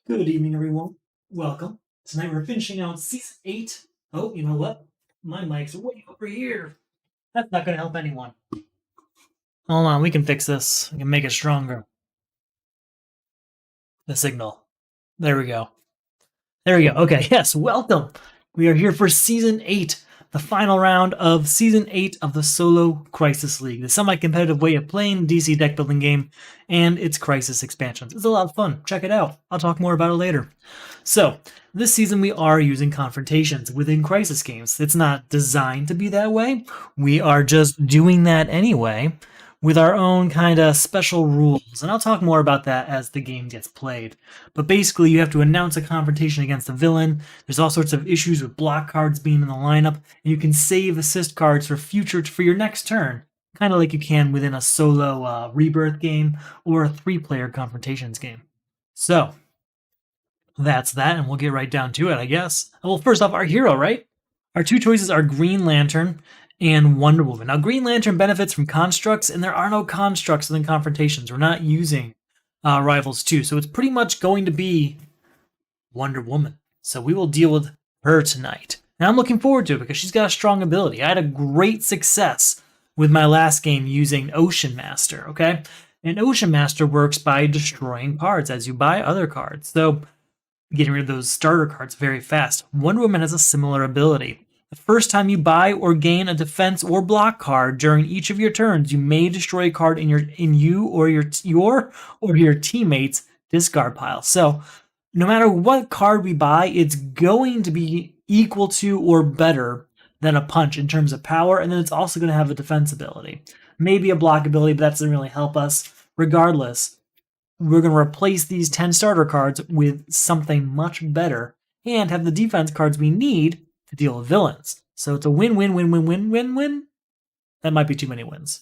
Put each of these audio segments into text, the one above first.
Good evening, everyone. Welcome. Tonight we're finishing out season 8. Oh, you know what? My mic's way over here. That's not going to help anyone. Hold on, we can fix this. We can make it stronger. The signal. There we go. There we go. Okay, yes, welcome. We are here for season 8, the final round of season 8 of the Solo Crisis League, the semi competitive way of playing DC deck building game and its Crisis expansions. It's a lot of fun. Check it out. I'll talk more about it later. So, this season we are using confrontations within Crisis games. It's not designed to be that way. We are just doing that anyway with our own kind of special rules. And I'll talk more about that as the game gets played. But basically, you have to announce a confrontation against a villain. There's all sorts of issues with block cards being in the lineup, and you can save assist cards for your next turn. Kind of like you can within a solo rebirth game or a 3-player confrontations game. So, that's that, and we'll get right down to it, I guess. Well, first off, our hero, right? Our two choices are Green Lantern and Wonder Woman. Now, Green Lantern benefits from constructs, and there are no constructs in the confrontations. We're not using Rivals 2, so it's pretty much going to be Wonder Woman. So we will deal with her tonight. And I'm looking forward to it because she's got a strong ability. I had a great success with my last game using Ocean Master, okay? And Ocean Master works by destroying cards as you buy other cards. So getting rid of those starter cards very fast. Wonder Woman has a similar ability. The first time you buy or gain a defense or block card during each of your turns, you may destroy a card in you or your teammates' discard pile. So, no matter what card we buy, it's going to be equal to or better than a punch in terms of power, and then it's also going to have a defense ability. Maybe a block ability, but that doesn't really help us. Regardless, we're going to replace these 10 starter cards with something much better and have the defense cards we need to deal with villains. So it's a win-win-win-win-win-win-win. That might be too many wins.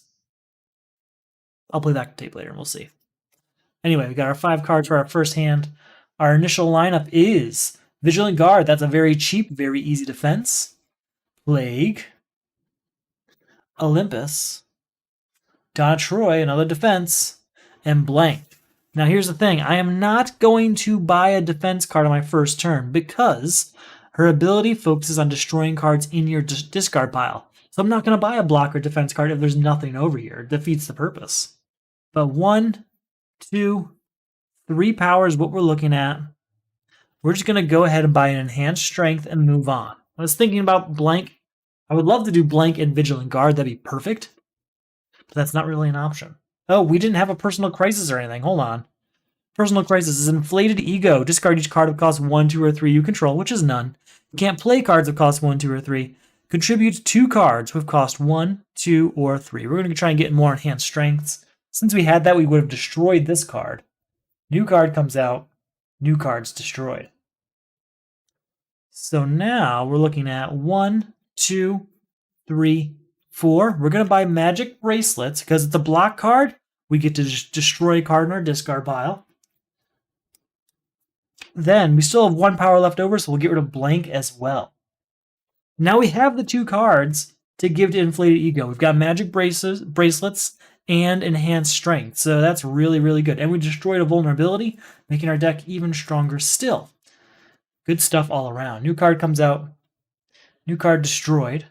I'll play that tape later and we'll see. Anyway, we got our 5 cards for our first hand. Our initial lineup is Vigilant Guard. That's a very cheap, very easy defense. Plague. Olympus. Donna Troy, another defense. And Blank. Now here's the thing, I am not going to buy a defense card on my first turn because her ability focuses on destroying cards in your discard pile. So I'm not going to buy a blocker defense card if there's nothing over here. It defeats the purpose. But 1, 2, 3 power is what we're looking at. We're just going to go ahead and buy an enhanced strength and move on. I was thinking about Blank. I would love to do Blank and Vigilant Guard. That'd be perfect. But that's not really an option. Oh, we didn't have a personal crisis or anything. Hold on. Personal crisis is inflated ego. Discard each card of cost 1, 2, or 3 you control, which is none. You can't play cards of cost 1, 2, or 3. Contribute 2 cards with cost 1, 2, or 3. We're going to try and get more enhanced strengths. Since we had that, we would have destroyed this card. New card comes out. New card's destroyed. So now we're looking at 1, 2, 3, 4. We're going to buy Magic Bracelets because it's a block card. We get to destroy a card in our discard pile. Then we still have 1 power left over, so we'll get rid of Blank as well. Now we have the 2 cards to give to Inflated Ego. We've got Magic Bracelets and Enhanced Strength, so that's really, really good. And we destroyed a vulnerability, making our deck even stronger still. Good stuff all around. New card comes out. New card destroyed.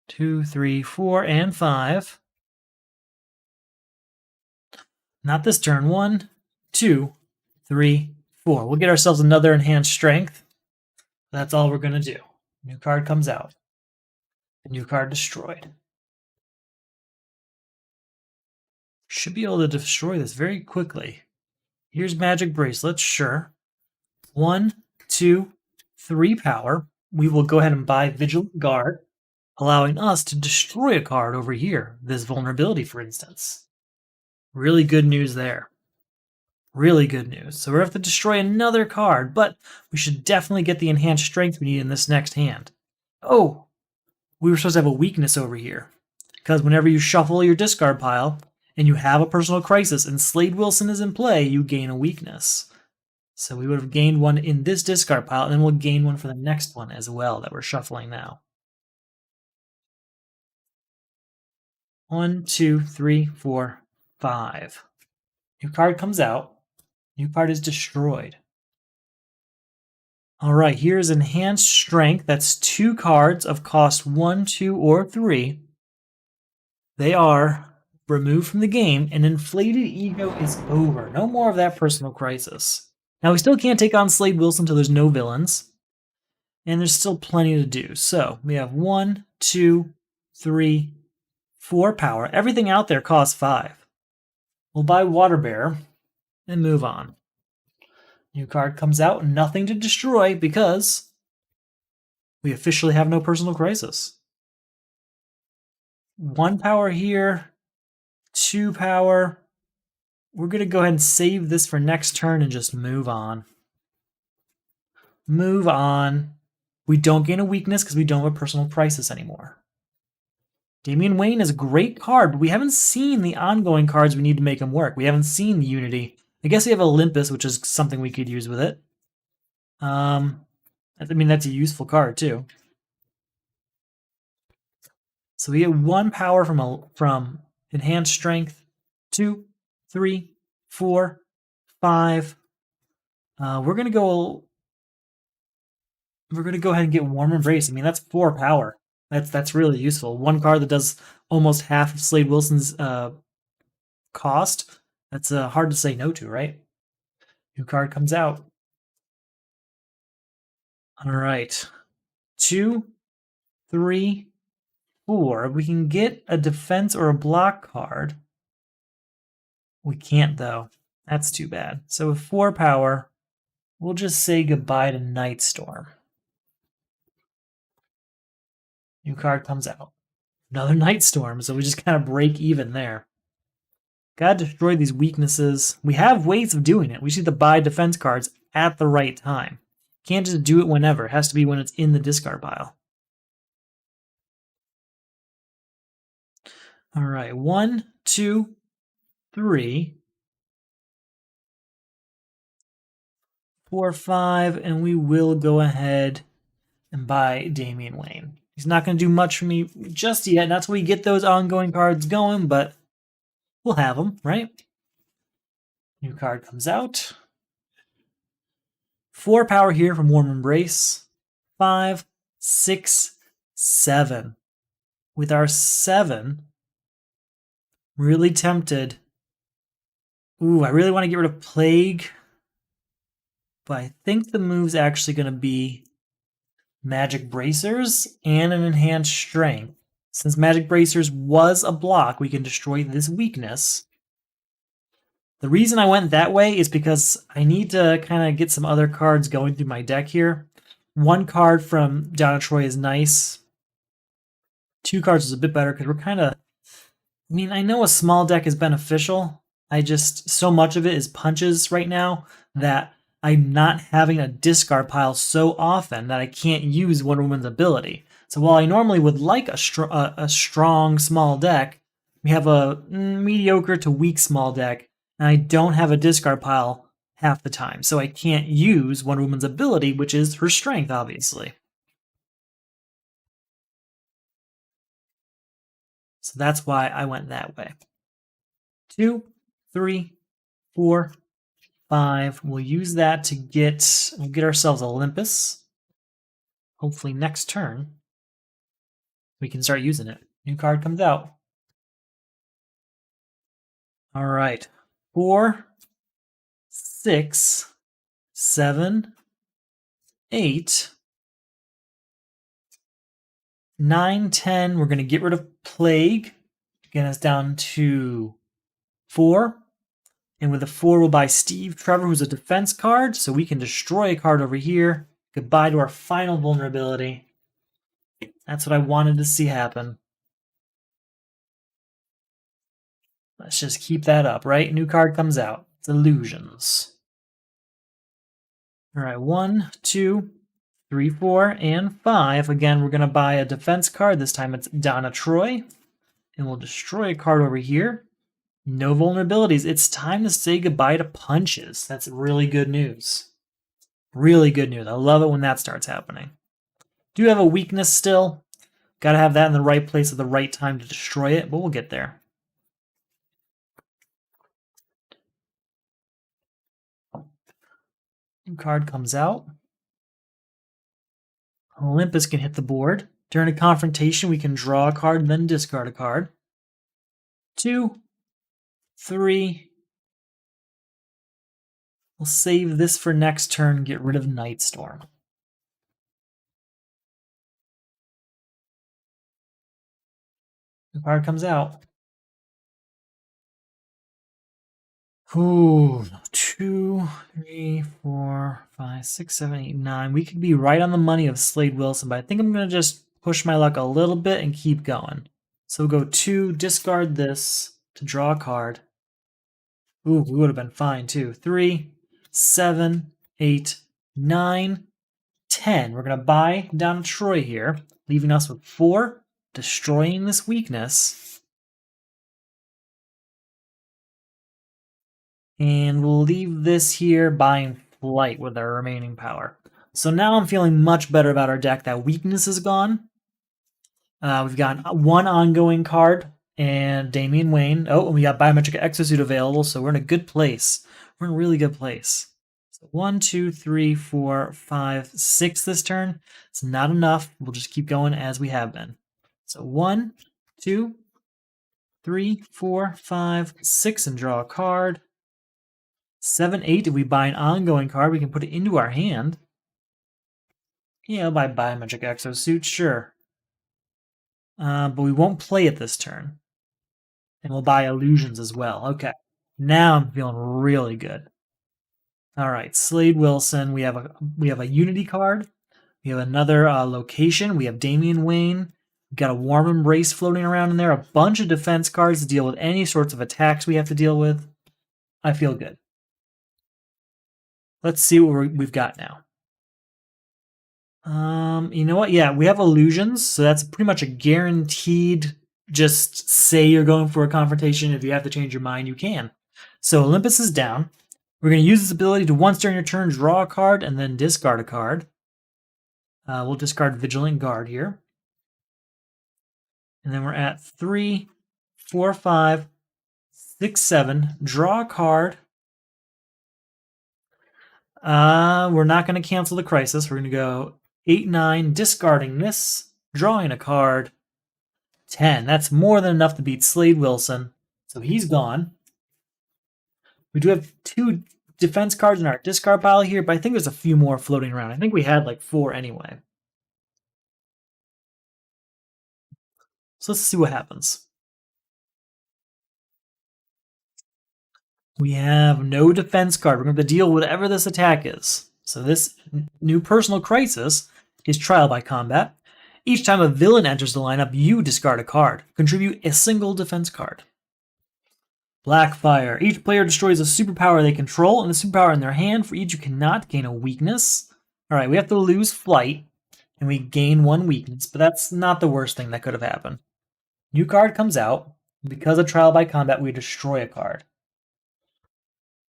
2, 3, 4, and 5. Not this turn. 1, 2, 3, 4. We'll get ourselves another enhanced strength. That's all we're going to do. New card comes out. New card destroyed. Should be able to destroy this very quickly. Here's Magic Bracelets, sure. 1, 2, 3 power. We will go ahead and buy Vigilant Guard, allowing us to destroy a card over here. This vulnerability, for instance. Really good news there. Really good news. So we're going to have to destroy another card, but we should definitely get the enhanced strength we need in this next hand. Oh, we were supposed to have a weakness over here. Because whenever you shuffle your discard pile and you have a personal crisis and Slade Wilson is in play, you gain a weakness. So we would have gained one in this discard pile, and then we'll gain one for the next one as well that we're shuffling now. 1, 2, 3, 4, 5. New card comes out. New card is destroyed. All right, here's Enhanced Strength. That's 2 cards of cost 1, 2, or 3. They are removed from the game, and Inflated Ego is over. No more of that personal crisis. Now, we still can't take on Slade Wilson until there's no villains, and there's still plenty to do. So we have 1, 2, 3, 4 power. Everything out there costs 5. We'll buy Water Bear and move on. New card comes out, nothing to destroy because we officially have no personal crisis. 1 power here, 2 power. We're going to go ahead and save this for next turn and just move on. Move on. We don't gain a weakness because we don't have a personal crisis anymore. Damian Wayne is a great card, but we haven't seen the ongoing cards we need to make him work. We haven't seen the Unity. I guess we have Olympus, which is something we could use with it. I mean, that's a useful card, too. So we get 1 power from Enhanced Strength, 2, 3, 4, 5. We're gonna go ahead and get Warm Embrace. I mean, that's 4 power. That's really useful. 1 card that does almost half of Slade Wilson's cost. That's hard to say no to, right? New card comes out. All right, 2, 3, 4. We can get a defense or a block card. We can't, though. That's too bad. So with 4 power, we'll just say goodbye to Nightstorm. New card comes out. Another Nightstorm, so we just kind of break even there. Gotta destroy these weaknesses. We have ways of doing it. We just need to buy defense cards at the right time. Can't just do it whenever. It has to be when it's in the discard pile. All right, 1, 2, 3, 4, 5, and we will go ahead and buy Damian Wayne. He's not going to do much for me just yet. That's where we get those ongoing cards going, but we'll have them, right? New card comes out. 4 power here from Warm Embrace. 5, 6, 7. With our 7, really tempted. Ooh, I really want to get rid of Plague, but I think the move's actually going to be Magic Bracers and an Enhanced Strength. Since Magic Bracers was a block, we can destroy this weakness. The reason I went that way is because I need to kind of get some other cards going through my deck here. 1 card from Donna Troy is nice. 2 cards is a bit better because we're kind of... I mean, I know a small deck is beneficial. So much of it is punches right now that I'm not having a discard pile so often that I can't use Wonder Woman's ability. So while I normally would like a strong small deck, we have a mediocre to weak small deck, and I don't have a discard pile half the time. So I can't use Wonder Woman's ability, which is her strength, obviously. So that's why I went that way. 2, 3, 4, 5. We'll use that to get ourselves Olympus. Hopefully next turn we can start using it. New card comes out. All right. 4, 6, 7, 8, 9, 10. We're going to get rid of Plague. Get us down to 4. And with a 4, we'll buy Steve Trevor, who's a defense card, so we can destroy a card over here. Goodbye to our final vulnerability. That's what I wanted to see happen. Let's just keep that up, right? New card comes out. It's Illusions. All right, 1, 2, 3, 4, and 5. Again, we're going to buy a defense card. This time it's Donna Troy. And we'll destroy a card over here. No vulnerabilities. It's time to say goodbye to punches. That's really good news. Really good news. I love it when that starts happening. Do have a weakness still. Got to have that in the right place at the right time to destroy it, but we'll get there. New card comes out. Olympus can hit the board. During a confrontation, we can draw a card and then discard a card. 2, 3. We'll save this for next turn, get rid of Nightstorm. The card comes out. Ooh, 2, 3, 4, 5, 6, 7, 8, 9. We could be right on the money of Slade Wilson, but I think I'm going to just push my luck a little bit and keep going. So we'll go 2, discard this to draw a card. Ooh, we would have been fine too. 3, 7, 8, 9, 10. We're going to buy down Troy here, leaving us with 4, destroying this weakness. And we'll leave this here, buying Flight with our remaining power. So now I'm feeling much better about our deck. That weakness is gone. We've got one ongoing card and Damian Wayne. Oh, and we got Biometric Exosuit available, so we're in a good place. We're in a really good place. So 1, 2, 3, 4, 5, 6 this turn. It's not enough. We'll just keep going as we have been. So 1, 2, 3, 4, 5, 6, and draw a card. 7, 8, if we buy an ongoing card, we can put it into our hand. Yeah, I'll buy Biometric Exosuit, sure. But we won't play it this turn. And we'll buy Illusions as well. Okay. Now I'm feeling really good. All right, Slade Wilson. We have a Unity card. We have another location. We have Damian Wayne. We've got a Warm Embrace floating around in there. A bunch of defense cards to deal with any sorts of attacks we have to deal with. I feel good. Let's see what we've got now. You know what? Yeah, we have Illusions, so that's pretty much a guaranteed. Just say you're going for a confrontation. If you have to change your mind, you can. So Olympus is down. We're going to use this ability to once during your turn draw a card and then discard a card. We'll discard Vigilant Guard here. And then we're at 3, 4, 5, 6, 7. Draw a card. We're not going to cancel the crisis. We're going to go 8, 9, discarding this, drawing a card. 10. That's more than enough to beat Slade Wilson. So he's gone. We do have 2 defense cards in our discard pile here, but I think there's a few more floating around. I think we had like 4 anyway. So let's see what happens. We have no defense card. We're going to deal with whatever this attack is. So this new personal crisis is Trial by Combat. Each time a villain enters the lineup, you discard a card. Contribute a single defense card. Blackfire. Each player destroys a superpower they control and the superpower in their hand. For each you cannot gain a weakness. All right, we have to lose Flight, and we gain 1 weakness, but that's not the worst thing that could have happened. New card comes out. Because of Trial by Combat, we destroy a card.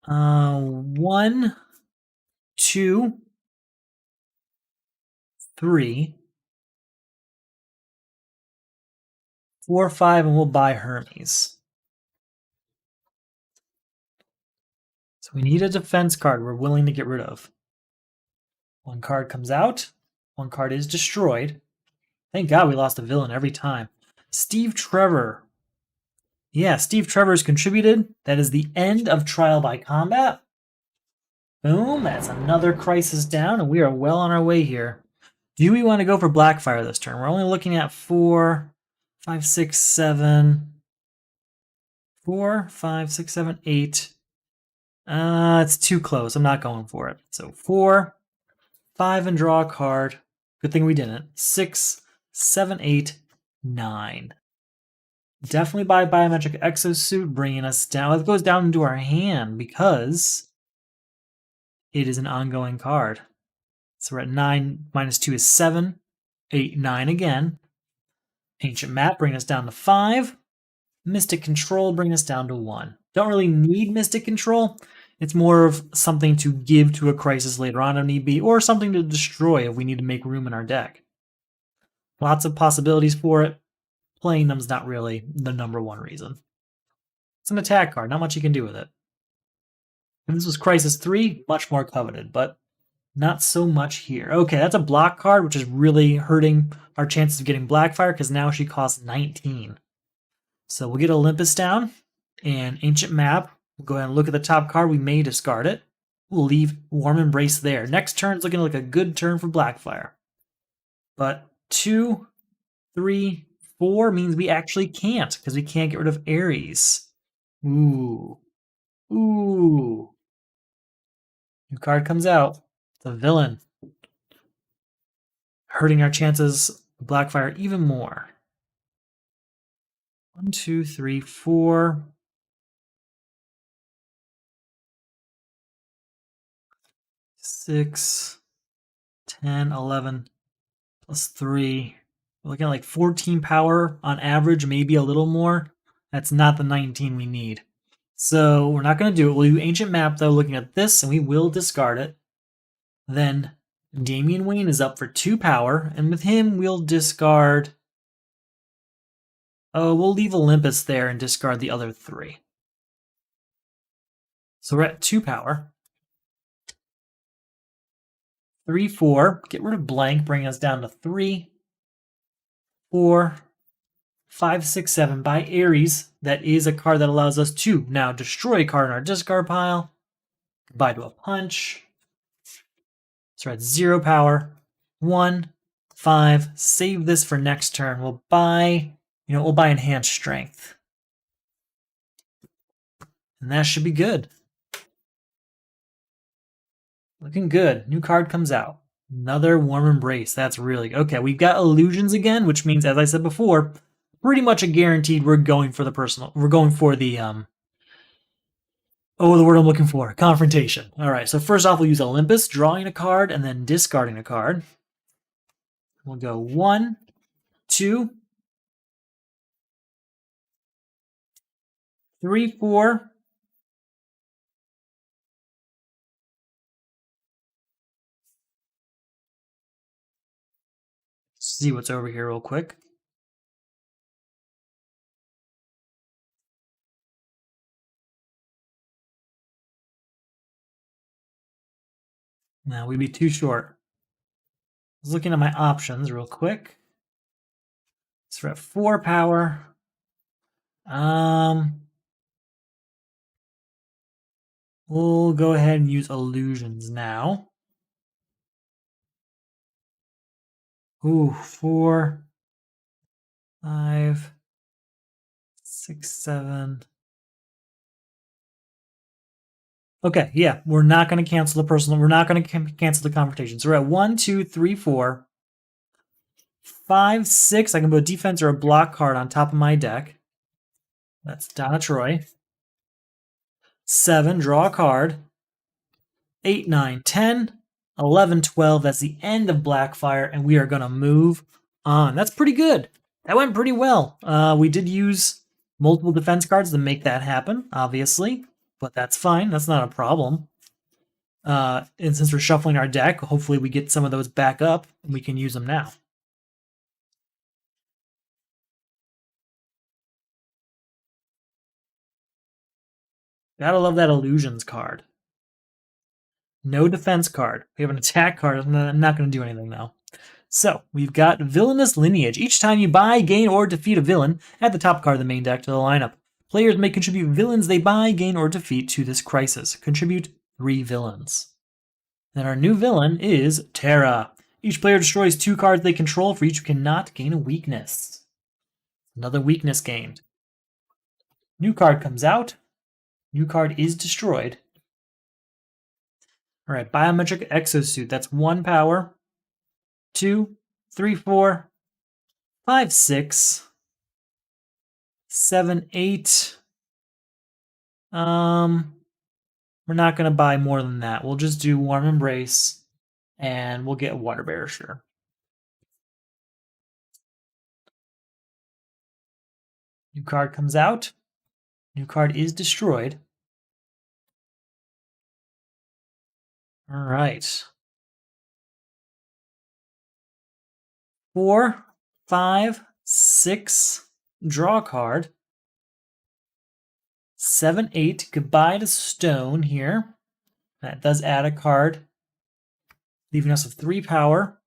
1, 2, 3, 4, 5, and we'll buy Hermes. So we need a defense card we're willing to get rid of. 1 card comes out. 1 card is destroyed. Thank God we lost a villain every time. Steve Trevor. Yeah, Steve Trevor's contributed. That is the end of Trial by Combat. Boom, that's another crisis down, and we are well on our way here. Do we want to go for Blackfire this turn? We're only looking at 4, 5, 6, 7. 4, 5, 6, 7, 8. It's too close. I'm not going for it. So 4, 5, and draw a card. Good thing we didn't. 6, 7, 8, 9. Definitely buy Biometric Exosuit, bringing us down. It goes down into our hand because it is an ongoing card. So we're at 9, minus 2 is 7, 8, 9 again. Ancient Map, bring us down to 5. Mystic Control, bring us down to 1. Don't really need Mystic Control. It's more of something to give to a crisis later on if need be, or something to destroy if we need to make room in our deck. Lots of possibilities for it. Playing them's not really the #1 reason. It's an attack card, not much you can do with it. If this was Crisis 3, much more coveted, but Not so much here. Okay, that's a block card, which is really hurting our chances of getting Blackfire because now she costs 19. So we'll get Olympus down and Ancient Map. We'll go ahead and look at the top card. We may discard it. We'll leave Warm Embrace there. Next turn's looking like a good turn for Blackfire. But 2, 3, 4 means we actually can't because we can't get rid of Ares. Ooh. Ooh. New card comes out. It's a villain. Hurting our chances of Blackfire even more. 1, 2, 3, 4. 6, 10, 11, plus 3. We're looking at like 14 power on average, maybe a little more. That's not the 19 we need. So we're not going to do it. We'll do Ancient Map, though, looking at this, and we will discard it. Then Damian Wayne is up for 2 power, and with him, we'll discard... Oh, we'll leave Olympus there and discard the other 3. So we're at 2 power. 3, 4. Get rid of blank, bring us down to 3, 4, 5, 6, 7. By Ares, that is a card that allows us to now destroy a card in our discard pile. Goodbye to a punch. So we're at 0 power. 1, 5. Save this for next turn. We'll buy, we'll buy Enhanced Strength. And that should be good. Looking good. New card comes out. Another Warm Embrace. That's really okay. We've got Illusions again, which means, as I said before, pretty much a guaranteed we're going for the personal. We're going for the the word I'm looking for. Confrontation. All right. So first off, we'll use Olympus, drawing a card and then discarding a card. We'll go 1, 2, 3, 4. See what's over here real quick. Now we'd be too short. I was looking at my options real quick. So we're at 4 power. We'll go ahead and use Illusions now. Ooh, 4, 5, 6, 7. Okay, yeah, we're not going to cancel the personal. We're not going to cancel the confrontation. So we're at 1, 2, 3, 4, 5, 6. I can put a defense or a block card on top of my deck. That's Donna Troy. 7, draw a card. 8, 9, 10, 11, 12. That's the end of Blackfire, and we are going to move on. That's pretty good. That went pretty well. We did use multiple defense cards to make that happen, obviously, but that's fine. That's not a problem. And since we're shuffling our deck, hopefully we get some of those back up, and we can use them now. Gotta love that Illusions card. No defense card. We have an attack card. I'm not going to do anything now. So, we've got Villainous Lineage. Each time you buy, gain, or defeat a villain, add the top card of the main deck to the lineup. Players may contribute villains they buy, gain, or defeat to this crisis. Contribute 3 villains. Then our new villain is Terra. Each player destroys 2 cards they control. For each who cannot gain a weakness. Another weakness gained. New card comes out. New card is destroyed. All right, Biometric Exosuit. That's 1 power. 2, 3, 4, 5, 6, 7, 8. We're not going to buy more than that. We'll just do Warm Embrace, and we'll get Water Bearer, sure. New card comes out. New card is destroyed. All right. 4, 5, 6. Draw a card. 7, 8. Goodbye to Stone here. That does add a card leaving us with 3 power.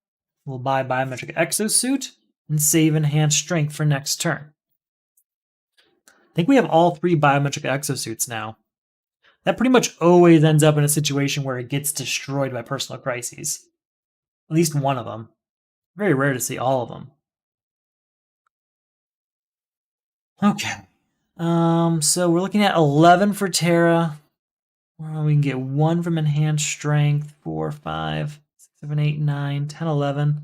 We'll buy Biometric Exosuit and save Enhanced Strength for next turn. I think we have all 3 Biometric Exosuits now. That pretty much always ends up in a situation where it gets destroyed by Personal Crises. At least one of them. Very rare to see all of them. Okay. So we're looking at 11 for Terra. We can get 1 from Enhanced Strength, 4, 5, 6, 7, 8, 9, 10, 11.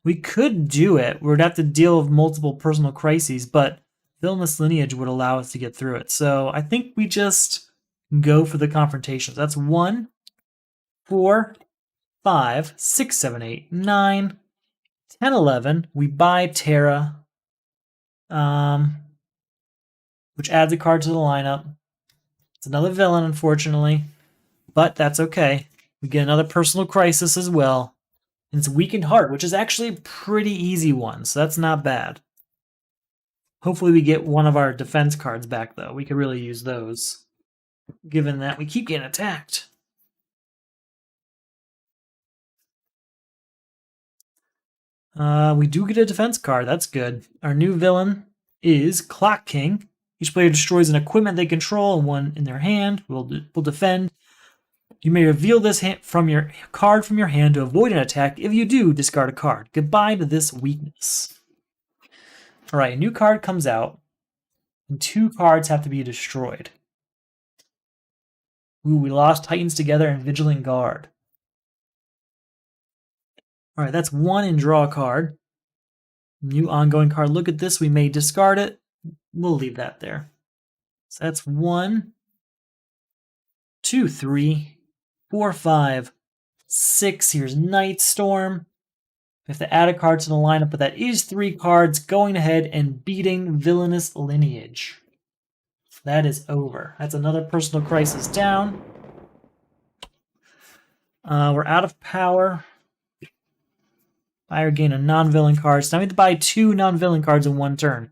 We could do it. We'd have to deal with multiple Personal Crises, but Villainous Lineage would allow us to get through it. So I think we just go for the Confrontations. That's 1, 4, 5, 6, 7, 8, 9, 10, 11. We buy Terra, which adds a card to the lineup. It's another villain, unfortunately, but that's okay. We get another Personal Crisis as well. And it's Weakened Heart, which is actually a pretty easy one, so that's not bad. Hopefully we get one of our defense cards back, though. We could really use those, given that we keep getting attacked. We do get a defense card. That's good. Our new villain is Clock King. Each player destroys an equipment they control and one in their hand. Will defend. You may reveal this card from your hand to avoid an attack. If you do, discard a card. Goodbye to this weakness. All right, a new card comes out, and 2 cards have to be destroyed. Ooh, we lost Titans Together and Vigilant Guard. All right, that's 1 and draw a card. New ongoing card. Look at this. We may discard it. We'll leave that there. So that's 1, 2, 3, 4, 5, 6. Here's Night Storm. We have to add a card to the lineup, but that is 3 cards going ahead and beating Villainous Lineage. That is over. That's another Personal Crisis down. We're out of power. Buy or gain a non-villain card. So now we have to buy 2 non-villain cards in 1 turn.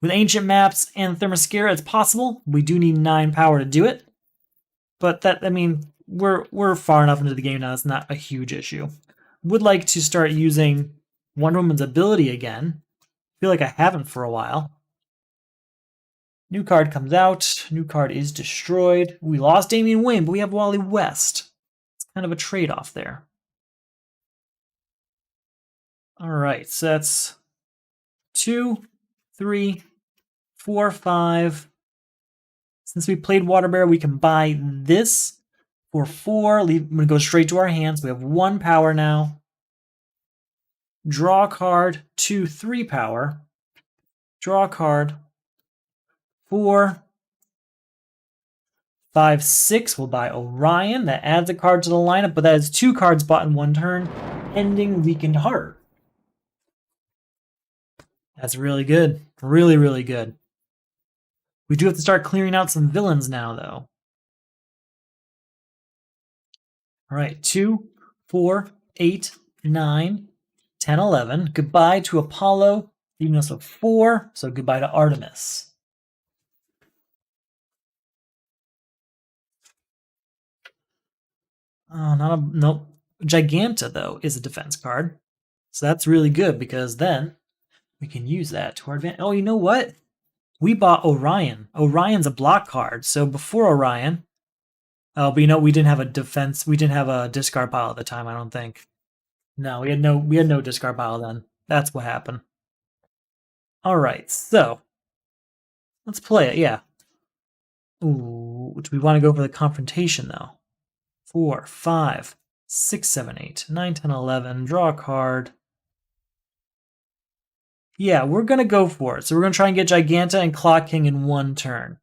With Ancient Maps and Thermoscira, it's possible. We do need 9 power to do it. But that, I mean, we're far enough into the game now. It's not a huge issue. Would like to start using Wonder Woman's ability again. Feel like I haven't for a while. New card comes out. New card is destroyed. We lost Damian Wayne, but we have Wally West. It's kind of a trade-off there. All right, so that's 2, 3, 4, 5. Since we played Water Bear, we can buy this for 4. I'm going to go straight to our hands. We have 1 power now. Draw a card, 2, 3 power. Draw a card. 4, 5, 6. We'll buy Orion. That adds a card to the lineup, but that is 2 cards bought in 1 turn, ending Weakened Heart. That's really good. Really, really good. We do have to start clearing out some villains now, though. All right, 2, 4, 8, 9, 10, 11. Goodbye to Apollo, leaving us with 4, so goodbye to Artemis. Oh, nope. Giganta, though, is a defense card. So that's really good, because then we can use that to our advantage. Oh, you know what? We bought Orion. Orion's a block card, so before Orion... Oh, but you know, we didn't have a defense. We didn't have a discard pile at the time, I don't think. No, we had no discard pile then. That's what happened. All right, so let's play it, yeah. Ooh, do we want to go for the confrontation, though? 4, 5, 6, 7, 8, 9, 10, 11. Draw a card. Yeah, we're going to go for it. So we're going to try and get Giganta and Clock King in 1 turn.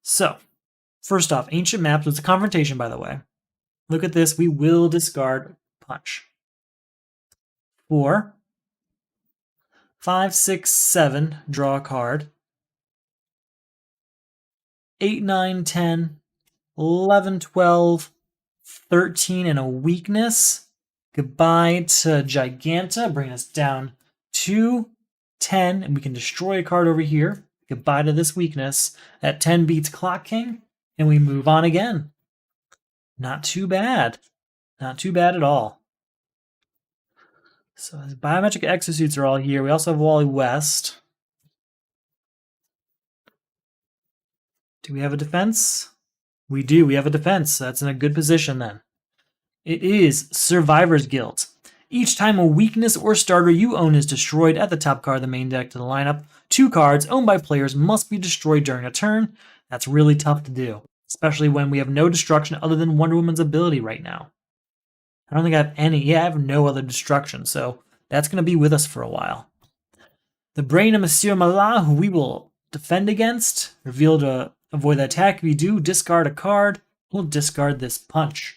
So, first off, Ancient Maps. It's a confrontation, by the way. Look at this. We will discard Punch. 4, 5, 6, 7. Draw a card. 8, 9, 10, 11, 12, 13, and a weakness. Goodbye to Giganta. Bring us down to 10, and we can destroy a card over here. Goodbye to this weakness. At 10 beats Clock King, and we move on again. Not too bad. Not too bad at all. So his biometric exosuits are all here. We also have Wally West. Do we have a defense? We do. We have a defense. That's in a good position then. It is Survivor's Guilt. Each time a weakness or starter you own is destroyed at the top card of the main deck to the lineup, 2 cards owned by players must be destroyed during a turn. That's really tough to do, especially when we have no destruction other than Wonder Woman's ability right now. I don't think I have any. Yeah, I have no other destruction, so that's going to be with us for a while. The Brain of Monsieur Malat, who we will defend against, reveal to avoid the attack. If you do, discard a card. We'll discard this punch.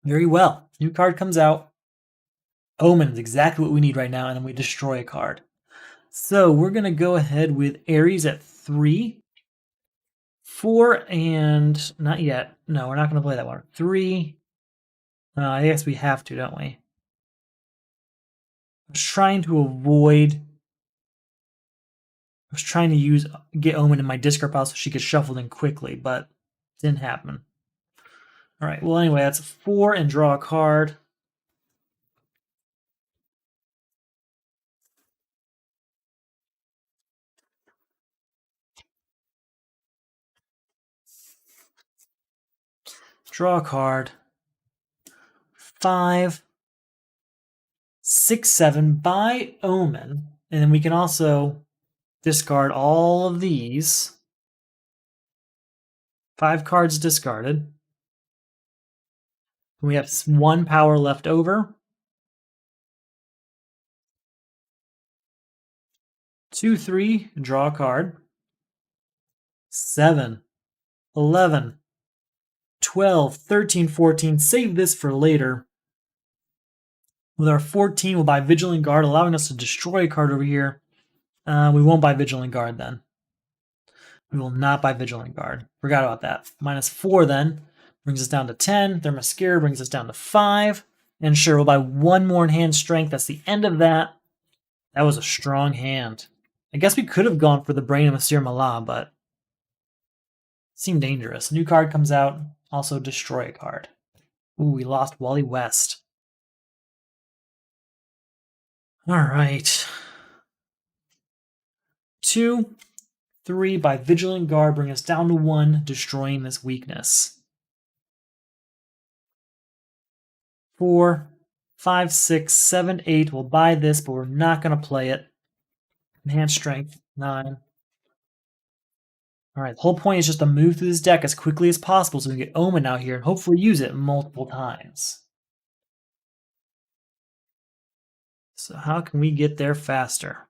Very well. New card comes out. Omen is exactly what we need right now, and then we destroy a card. So we're going to go ahead with Ares at 3. 4 and... not yet. No, we're not going to play that one. 3. I guess we have to, don't we? I was trying to avoid... I was trying to get Omen in my discard pile so she could shuffle in quickly, but it didn't happen. All right, well, anyway, that's a 4 and draw a card. Draw a card. 5, 6, 7 by Omen. And then we can also discard all of these. 5 cards discarded. We have 1 power left over. 2, 3, draw a card. 7, 11, 12, 13, 14. Save this for later. With our 14, we'll buy Vigilant Guard, allowing us to destroy a card over here. We won't buy Vigilant Guard then. We will not buy Vigilant Guard. Forgot about that. -4 then brings us down to 10. Themyscira brings us down to 5. And sure, we'll buy 1 more in hand strength. That's the end of that. That was a strong hand. I guess we could have gone for the Brain of Monsieur Malat, but it seemed dangerous. New card comes out. Also destroy a card. Ooh, we lost Wally West. All right. 2, 3 by Vigilant Guard bring us down to 1, destroying this weakness. 4, 5, 6, 7, 8. We'll buy this, but we're not going to play it. Enhanced Strength, 9. All right, the whole point is just to move through this deck as quickly as possible so we can get Omen out here and hopefully use it multiple times. So how can we get there faster?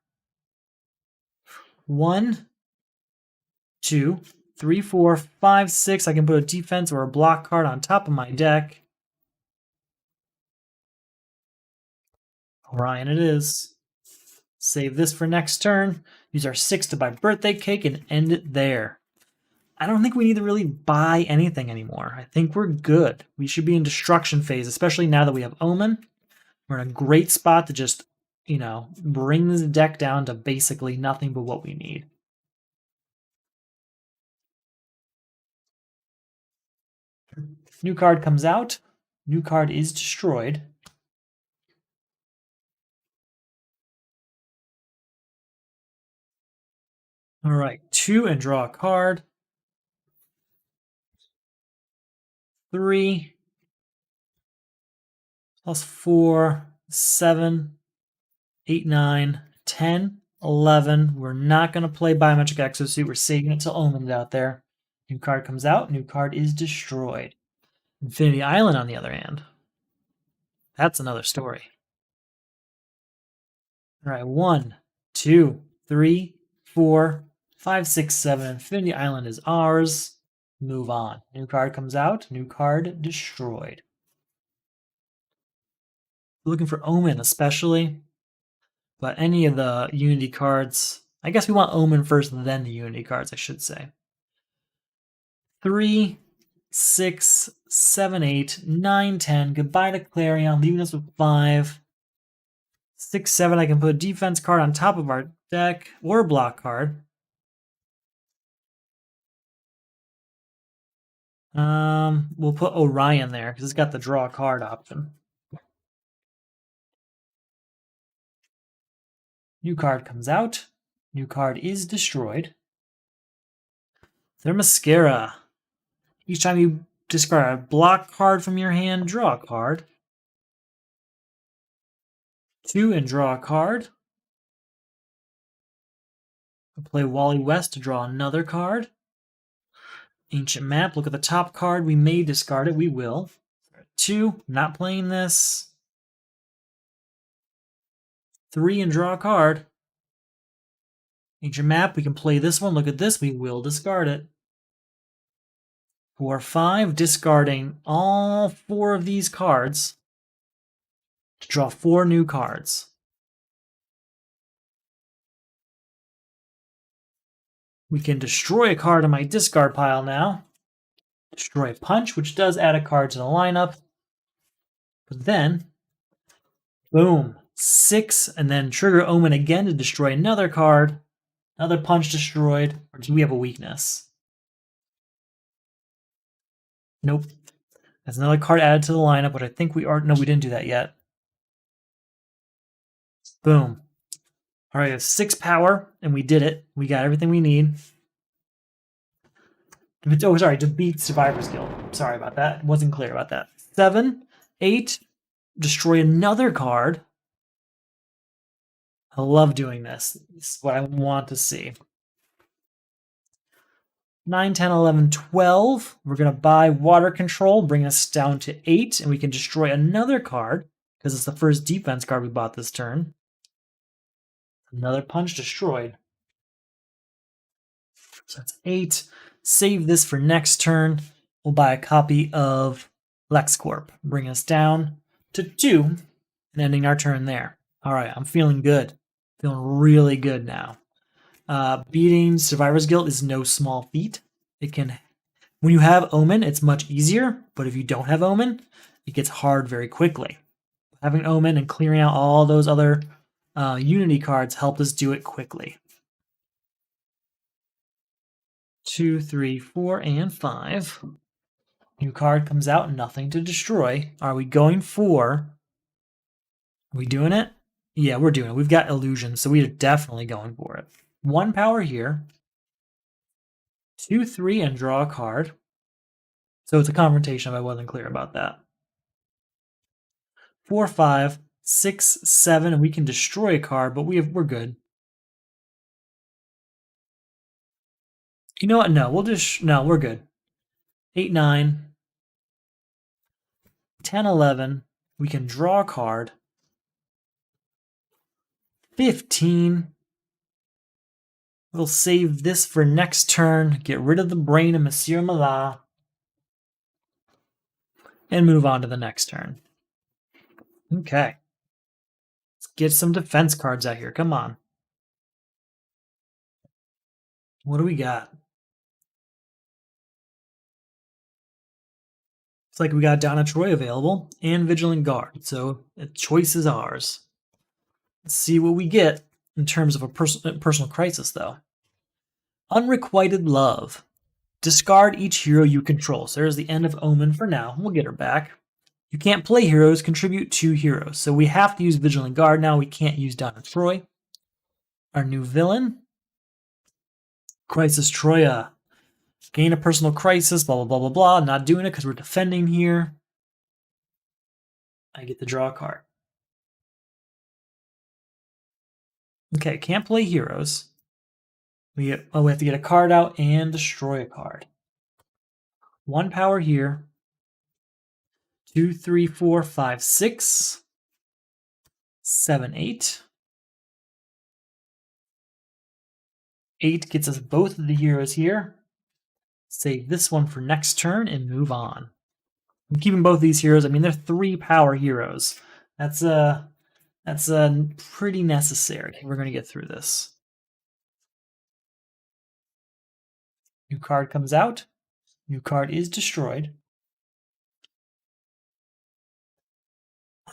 1, 2, 3, 4, 5, 6. I can put a defense or a block card on top of my deck. Orion it is. Save this for next turn. Use our 6 to buy Birthday Cake and end it there. I don't think we need to really buy anything anymore. I think we're good. We should be in destruction phase, especially now that we have Omen. We're in a great spot to just, bring this deck down to basically nothing but what we need. New card comes out. New card is destroyed. All right, 2 and draw a card. 3 plus 4, 7, 8, 9, 10, 11. We're not going to play Biometric Exosuit. We're saving it till Omen's out there. New card comes out. New card is destroyed. Infinity Island, on the other hand. That's another story. All right, 1, 2, 3, 4, 5, 6, 7. Infinity Island is ours. Move on. New card comes out. New card destroyed. Looking for Omen especially. But any of the Unity cards, I guess we want Omen first, then the Unity cards, I should say. 3, 6, 7, 8, 9, 10. Goodbye to Clarion, leaving us with 5. 6, 7. I can put a defense card on top of our deck, or a block card. We'll put Orion there because it's got the draw card option. New card comes out. New card is destroyed. Themyscira. Each time you discard a block card from your hand, draw a card. 2 and draw a card. I'll play Wally West to draw another card. Ancient Map, look at the top card. We may discard it. We will. 2, not playing this. 3 and draw a card. Ancient Map, we can play this one. Look at this. We will discard it. 4, 5, discarding all 4 of these cards to draw 4 new cards. We can destroy a card in my discard pile now. Destroy a Punch, which does add a card to the lineup. But then, boom, 6, and then trigger Omen again to destroy another card. Another Punch destroyed. Or do we have a weakness? Nope. That's another card added to the lineup, but I think we are... No, we didn't do that yet. Boom. All right, we have 6 power, and we did it. We got everything we need. Oh, sorry, to beat Survivor's Guild. Sorry about that. Wasn't clear about that. 7, 8, destroy another card. I love doing this. This is what I want to see. 9, 10, 11, 12. We're going to buy Water Control, bring us down to 8, and we can destroy another card because it's the first defense card we bought this turn. Another Punch destroyed. So that's 8. Save this for next turn. We'll buy a copy of LexCorp. Bring us down to 2 and ending our turn there. All right, I'm feeling good. Feeling really good now. Beating Survivor's Guild is no small feat. It can, when you have Omen, it's much easier, but if you don't have Omen, it gets hard very quickly. Having Omen and clearing out all those other Unity cards helped us do it quickly. 2, 3, 4, and 5. New card comes out, nothing to destroy. Are we going for... Are we doing it? Yeah, we're doing it. We've got Illusion, so we are definitely going for it. 1 power here. 2, 3, and draw a card. So it's a confrontation if I wasn't clear about that. 4, 5, 6, 7, and we can destroy a card, but we're good. You know what? No, no, we're good. 8, 9, 10, 11. We can draw a card. 15. We'll save this for next turn. Get rid of the brain of Monsieur Malat. And move on to the next turn. Okay. Let's get some defense cards out here. Come on. What do we got? Looks like we got Donna Troy available and Vigilant Guard, so the choice is ours. Let's see what we get in terms of a personal crisis, though. Unrequited Love. Discard each hero you control. So there's the end of Omen for now. We'll get her back. You can't play heroes, contribute 2 heroes. So we have to use Vigilant Guard now. We can't use Donna Troy. Our new villain, Crisis Troya. Gain a personal crisis, blah, blah, blah, blah, blah. Not doing it because we're defending here. I get to draw a card. Okay, can't play heroes. We have to get a card out and destroy a card. 1 power here. 2, 3, 4, 5, 6. 7, 8. 8 gets us both of the heroes here. Save this one for next turn and move on. I'm keeping both these heroes. I mean, they're 3 power heroes. That's pretty necessary. We're going to get through this. New card comes out. New card is destroyed.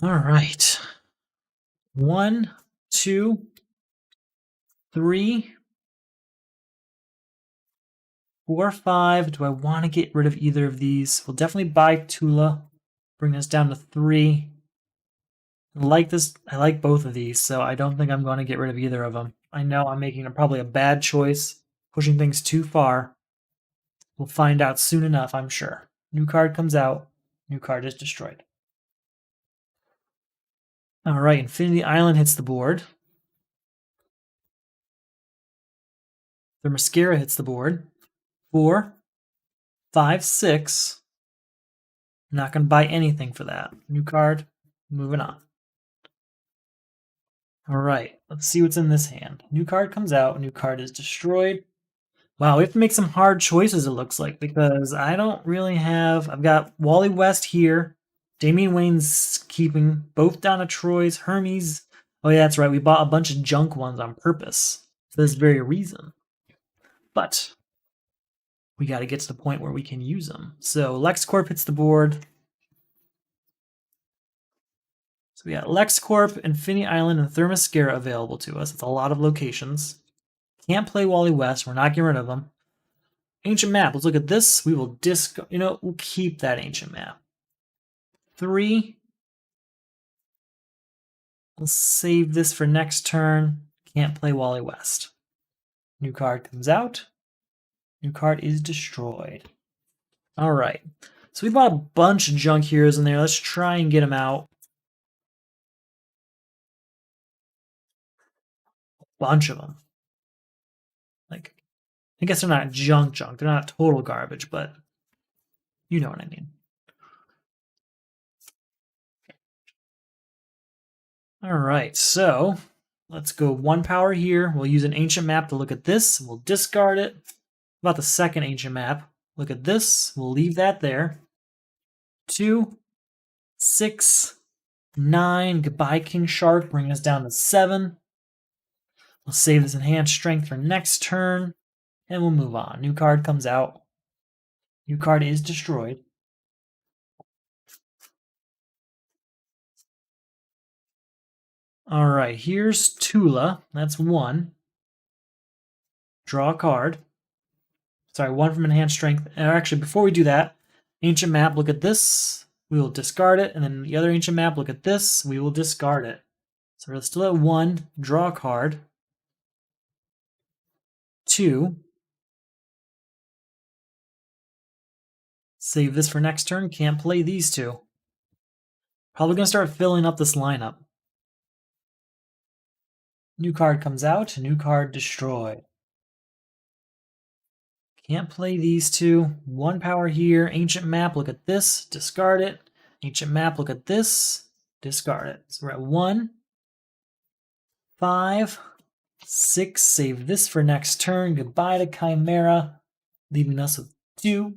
All right. 1, 2, 3, 4, 5. Do I want to get rid of either of these? We'll definitely buy Tula. Bring us down to 3. I like this. I like both of these, so I don't think I'm going to get rid of either of them. I know I'm making probably a bad choice, pushing things too far. We'll find out soon enough, I'm sure. New card comes out. New card is destroyed. All right, Infinity Island hits the board. The Mascara hits the board. 4, 5, 6. Not going to buy anything for that. New card. Moving on. All right, let's see what's in this hand. New card comes out. New card is destroyed. Wow, we have to make some hard choices, it looks like, because I don't really have... I've got Wally West here. Damian Wayne's keeping both Donna Troy's, Hermes. Oh yeah, that's right. We bought a bunch of junk ones on purpose for this very reason. But we got to get to the point where we can use them. So LexCorp hits the board. So we got LexCorp, Infinity Island, and Themyscira available to us. It's a lot of locations. Can't play Wally West. We're not getting rid of them. Ancient map. Let's look at this. We will we'll keep that ancient map. 3. We'll save this for next turn. Can't play Wally West. New card comes out. New card is destroyed. All right. So we bought a bunch of junk heroes in there. Let's try and get them out. A bunch of them. Like, I guess they're not junk. They're not total garbage, but you know what I mean. All right, so let's go 1 power here. We'll use an ancient map to look at this. We'll discard it. About the second ancient map. Look at this. We'll leave that there. 2, 6, 9. Goodbye, King Shark. Bring us down to 7. We'll save this enhanced strength for next turn. And we'll move on. New card comes out. New card is destroyed. All right, here's Tula. That's 1. Draw a card. Sorry, 1 from enhanced strength. Or actually, before we do that, ancient map, look at this. We will discard it. And then the other ancient map, look at this. We will discard it. So we're still at 1. Draw a card. 2. Save this for next turn. Can't play these 2. Probably going to start filling up this lineup. New card comes out. New card destroyed. Can't play these 2. 1 power here. Ancient map, look at this. Discard it. Ancient map, look at this. Discard it. So we're at 1. 5. 6. Save this for next turn. Goodbye to Chimera. Leaving us with 2.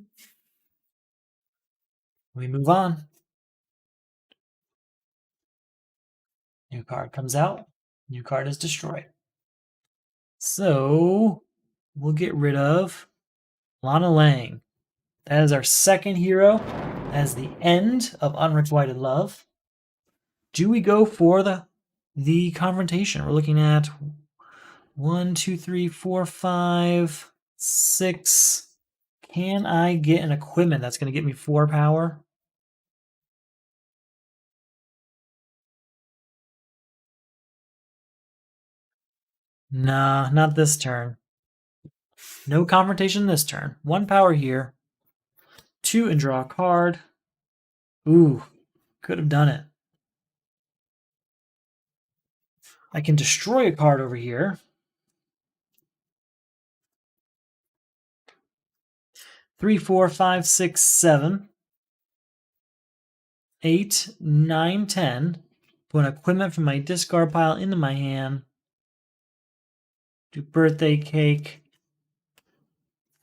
We move on. New card comes out. New card is destroyed. So we'll get rid of Lana Lang. That is our second hero. That is the end of Unrequited Love. Do we go for the confrontation? We're looking at 1, 2, 3, 4, 5, 6. Can I get an equipment that's going to get me 4 power? Nah, not this turn. No confrontation this turn. 1 power here. 2 and draw a card. Ooh, could have done it. I can destroy a card over here. 3, 4, 5, 6, 7. 8, 9, 10. Put an equipment from my discard pile into my hand. Do birthday cake.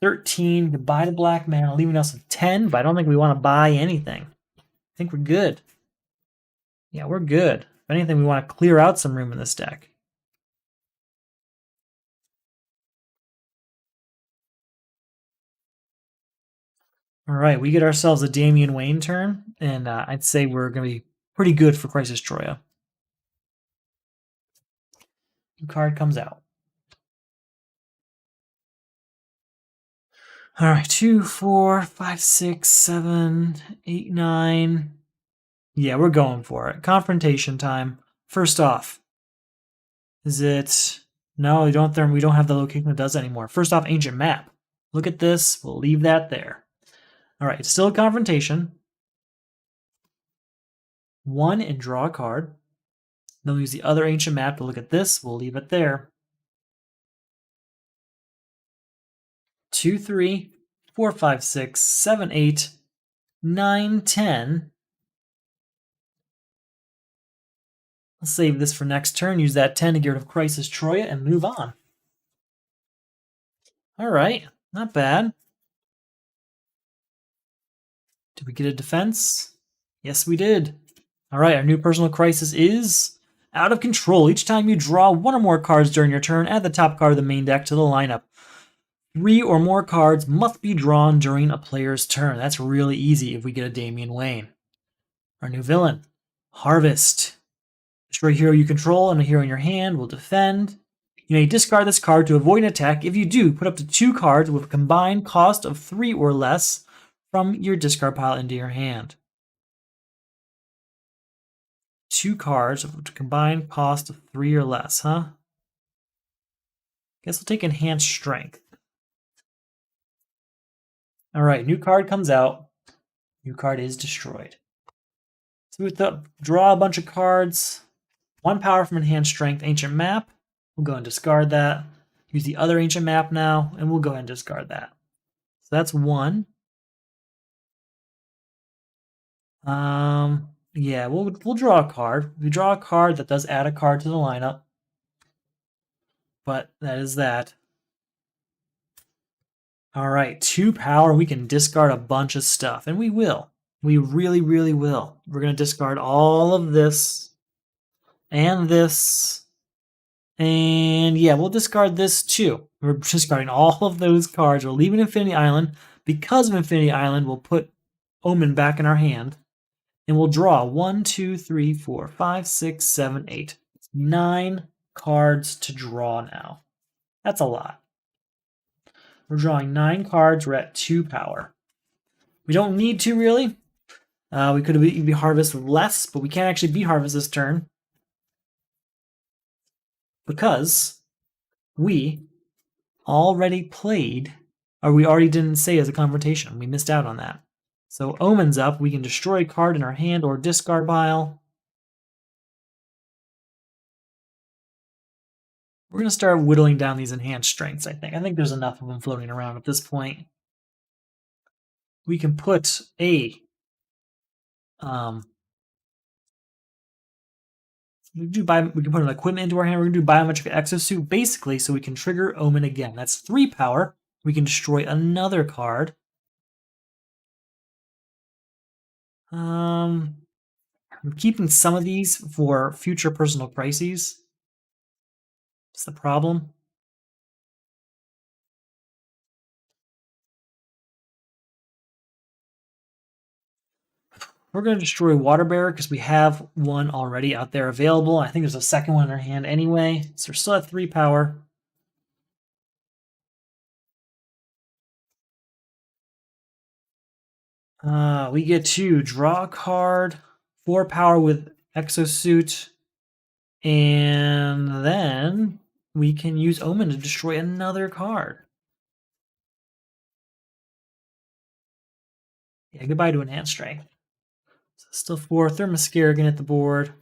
13. Goodbye to Black Mana, leaving us with 10, but I don't think we want to buy anything. I think we're good. Yeah, we're good. If anything, we want to clear out some room in this deck. All right, we get ourselves a Damian Wayne turn, and I'd say we're going to be pretty good for Crisis Troya. New card comes out. All right, 2, 4, 5, 6, 7, 8, 9. Yeah, we're going for it. Confrontation time. First off, is it? No, we don't. We don't have the location that does anymore. First off, ancient map. Look at this. We'll leave that there. All right, it's still a confrontation. 1 and draw a card. Then we'll use the other ancient map to look at this. We'll leave it there. 2, 3, 4, 5, 6, 7, 8, 9, 10. Let's save this for next turn. Use that 10 to get rid of Crisis Troya and move on. All right, not bad. Did we get a defense? Yes, we did. All right, our new personal crisis is out of control. Each time you draw one or more cards during your turn, add the top card of the main deck to the lineup. 3 or more cards must be drawn during a player's turn. That's really easy if we get a Damian Wayne. Our new villain, Harvest. Destroy a hero you control and a hero in your hand will defend. You may discard this card to avoid an attack. If you do, put up to 2 cards with a combined cost of 3 or less from your discard pile into your hand. 2 cards with a combined cost of 3 or less, huh? Guess we'll take Enhanced Strength. All right, new card comes out. New card is destroyed. So we draw a bunch of cards. 1 power from Enhanced Strength, Ancient Map. We'll go and discard that. Use the other Ancient Map now, and we'll go ahead and discard that. So that's 1. Yeah, we'll draw a card. We draw a card that does add a card to the lineup. But that is that. All right, 2 power. We can discard a bunch of stuff, and we will. We really, really will. We're going to discard all of this and this. And yeah, we'll discard this too. We're discarding all of those cards. We're leaving Infinity Island. Because of Infinity Island, we'll put Omen back in our hand. And we'll draw 1, 2, 3, 4, 5, 6, 7, 8. 9 cards to draw now. That's a lot. We're drawing 9 cards. We're at 2 power. We don't need to really. We could be Harvest with less, but we can't actually beat Harvest this turn because we already played, or we already didn't say as a confrontation. We missed out on that. So Omen's up. We can destroy a card in our hand or discard pile. We're going to start whittling down these enhanced strengths, I think. I think there's enough of them floating around at this point. We can put a we can put an equipment into our hand. We're going to do biometric exosuit basically so we can trigger Omen again. That's 3 power. We can destroy another card. I'm keeping some of these for future personal crises. That's the problem. We're going to destroy Water Bearer because we have one already out there available. I think there's a second one in our hand anyway. So we're still at 3 power. We get to draw a card, 4 power with Exosuit, and then we can use Omen to destroy another card. Yeah, goodbye to Enhanced Strength. So still 4. Thermoscare can hit the board.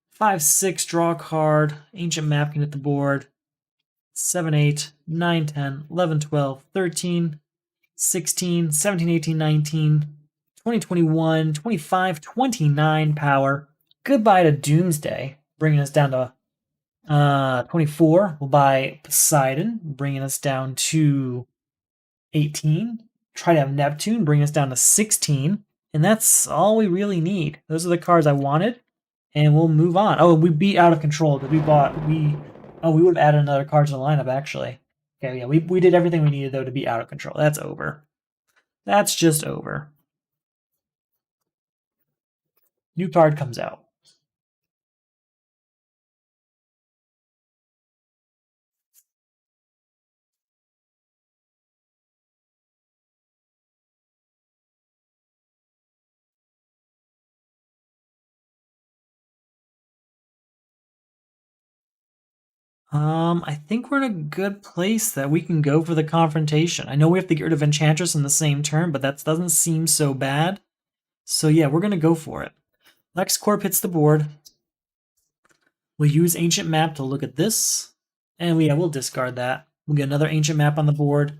5, 6, draw a card. Ancient Map can hit the board. 7, 8, 9, 10, 11, 12, 13, 16, 17, 18, 19, 20, 21, 25, 29 power. Goodbye to Doomsday, bringing us down to 24. We'll buy Poseidon, bringing us down to 18. Try to have Neptune, bring us down to 16. And that's all we really need. Those are the cards I wanted. And we'll move on. Oh, we beat Out of Control because we would have added another card to the lineup, actually. Okay, yeah, we did everything we needed, though, to be Out of Control. That's over. That's just over. New card comes out. I think we're in a good place that we can go for the confrontation. I know we have to get rid of Enchantress in the same turn, but that doesn't seem so bad. So yeah, we're gonna go for it. LexCorp hits the board. We'll use Ancient Map to look at this. And yeah, we'll discard that. We'll get another Ancient Map on the board.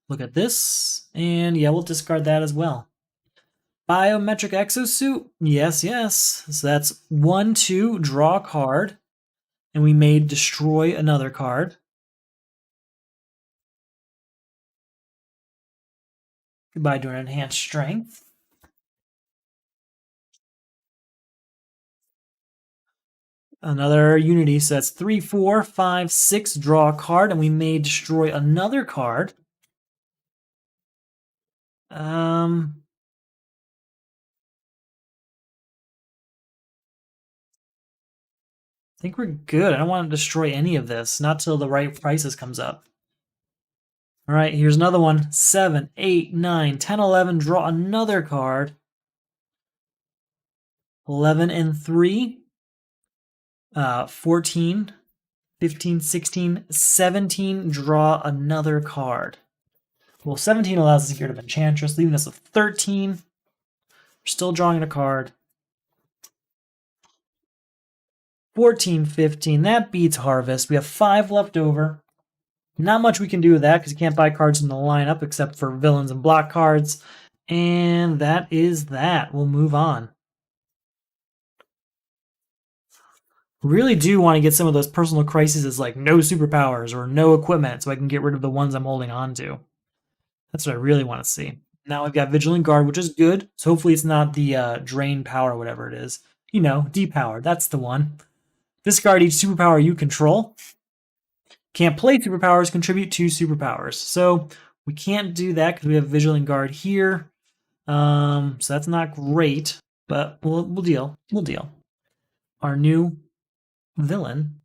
Look at this. And yeah, we'll discard that as well. Biometric Exosuit. Yes, yes. So that's 1-2, draw a card. And we may destroy another card. Goodbye to an enhanced strength. Another unity, so that's 3, 4, 5, 6, draw a card, and we may destroy another card. I think we're good. I don't want to destroy any of this, not till the right prices comes up. All right, here's another one. 7, 8, 9, 10, 11, draw another card. 11 and 3. 14, 15, 16, 17, draw another card. Well, 17 allows us to get rid of Enchantress, leaving us with 13. We're still drawing a card. 14, 15, that beats Harvest. We have 5 left over. Not much we can do with that because you can't buy cards in the lineup except for villains and block cards. And that is that. We'll move on. Really do want to get some of those personal crises like no superpowers or no equipment so I can get rid of the ones I'm holding on to. That's what I really want to see. Now we've got Vigilant Guard, which is good. So hopefully it's not the drain power, whatever it is. You know, depowered. That's the one. Discard each superpower you control. Can't play superpowers, contribute 2 superpowers. So we can't do that because we have Vigilant Guard here. So that's not great, but we'll deal. We'll deal. Our new villain,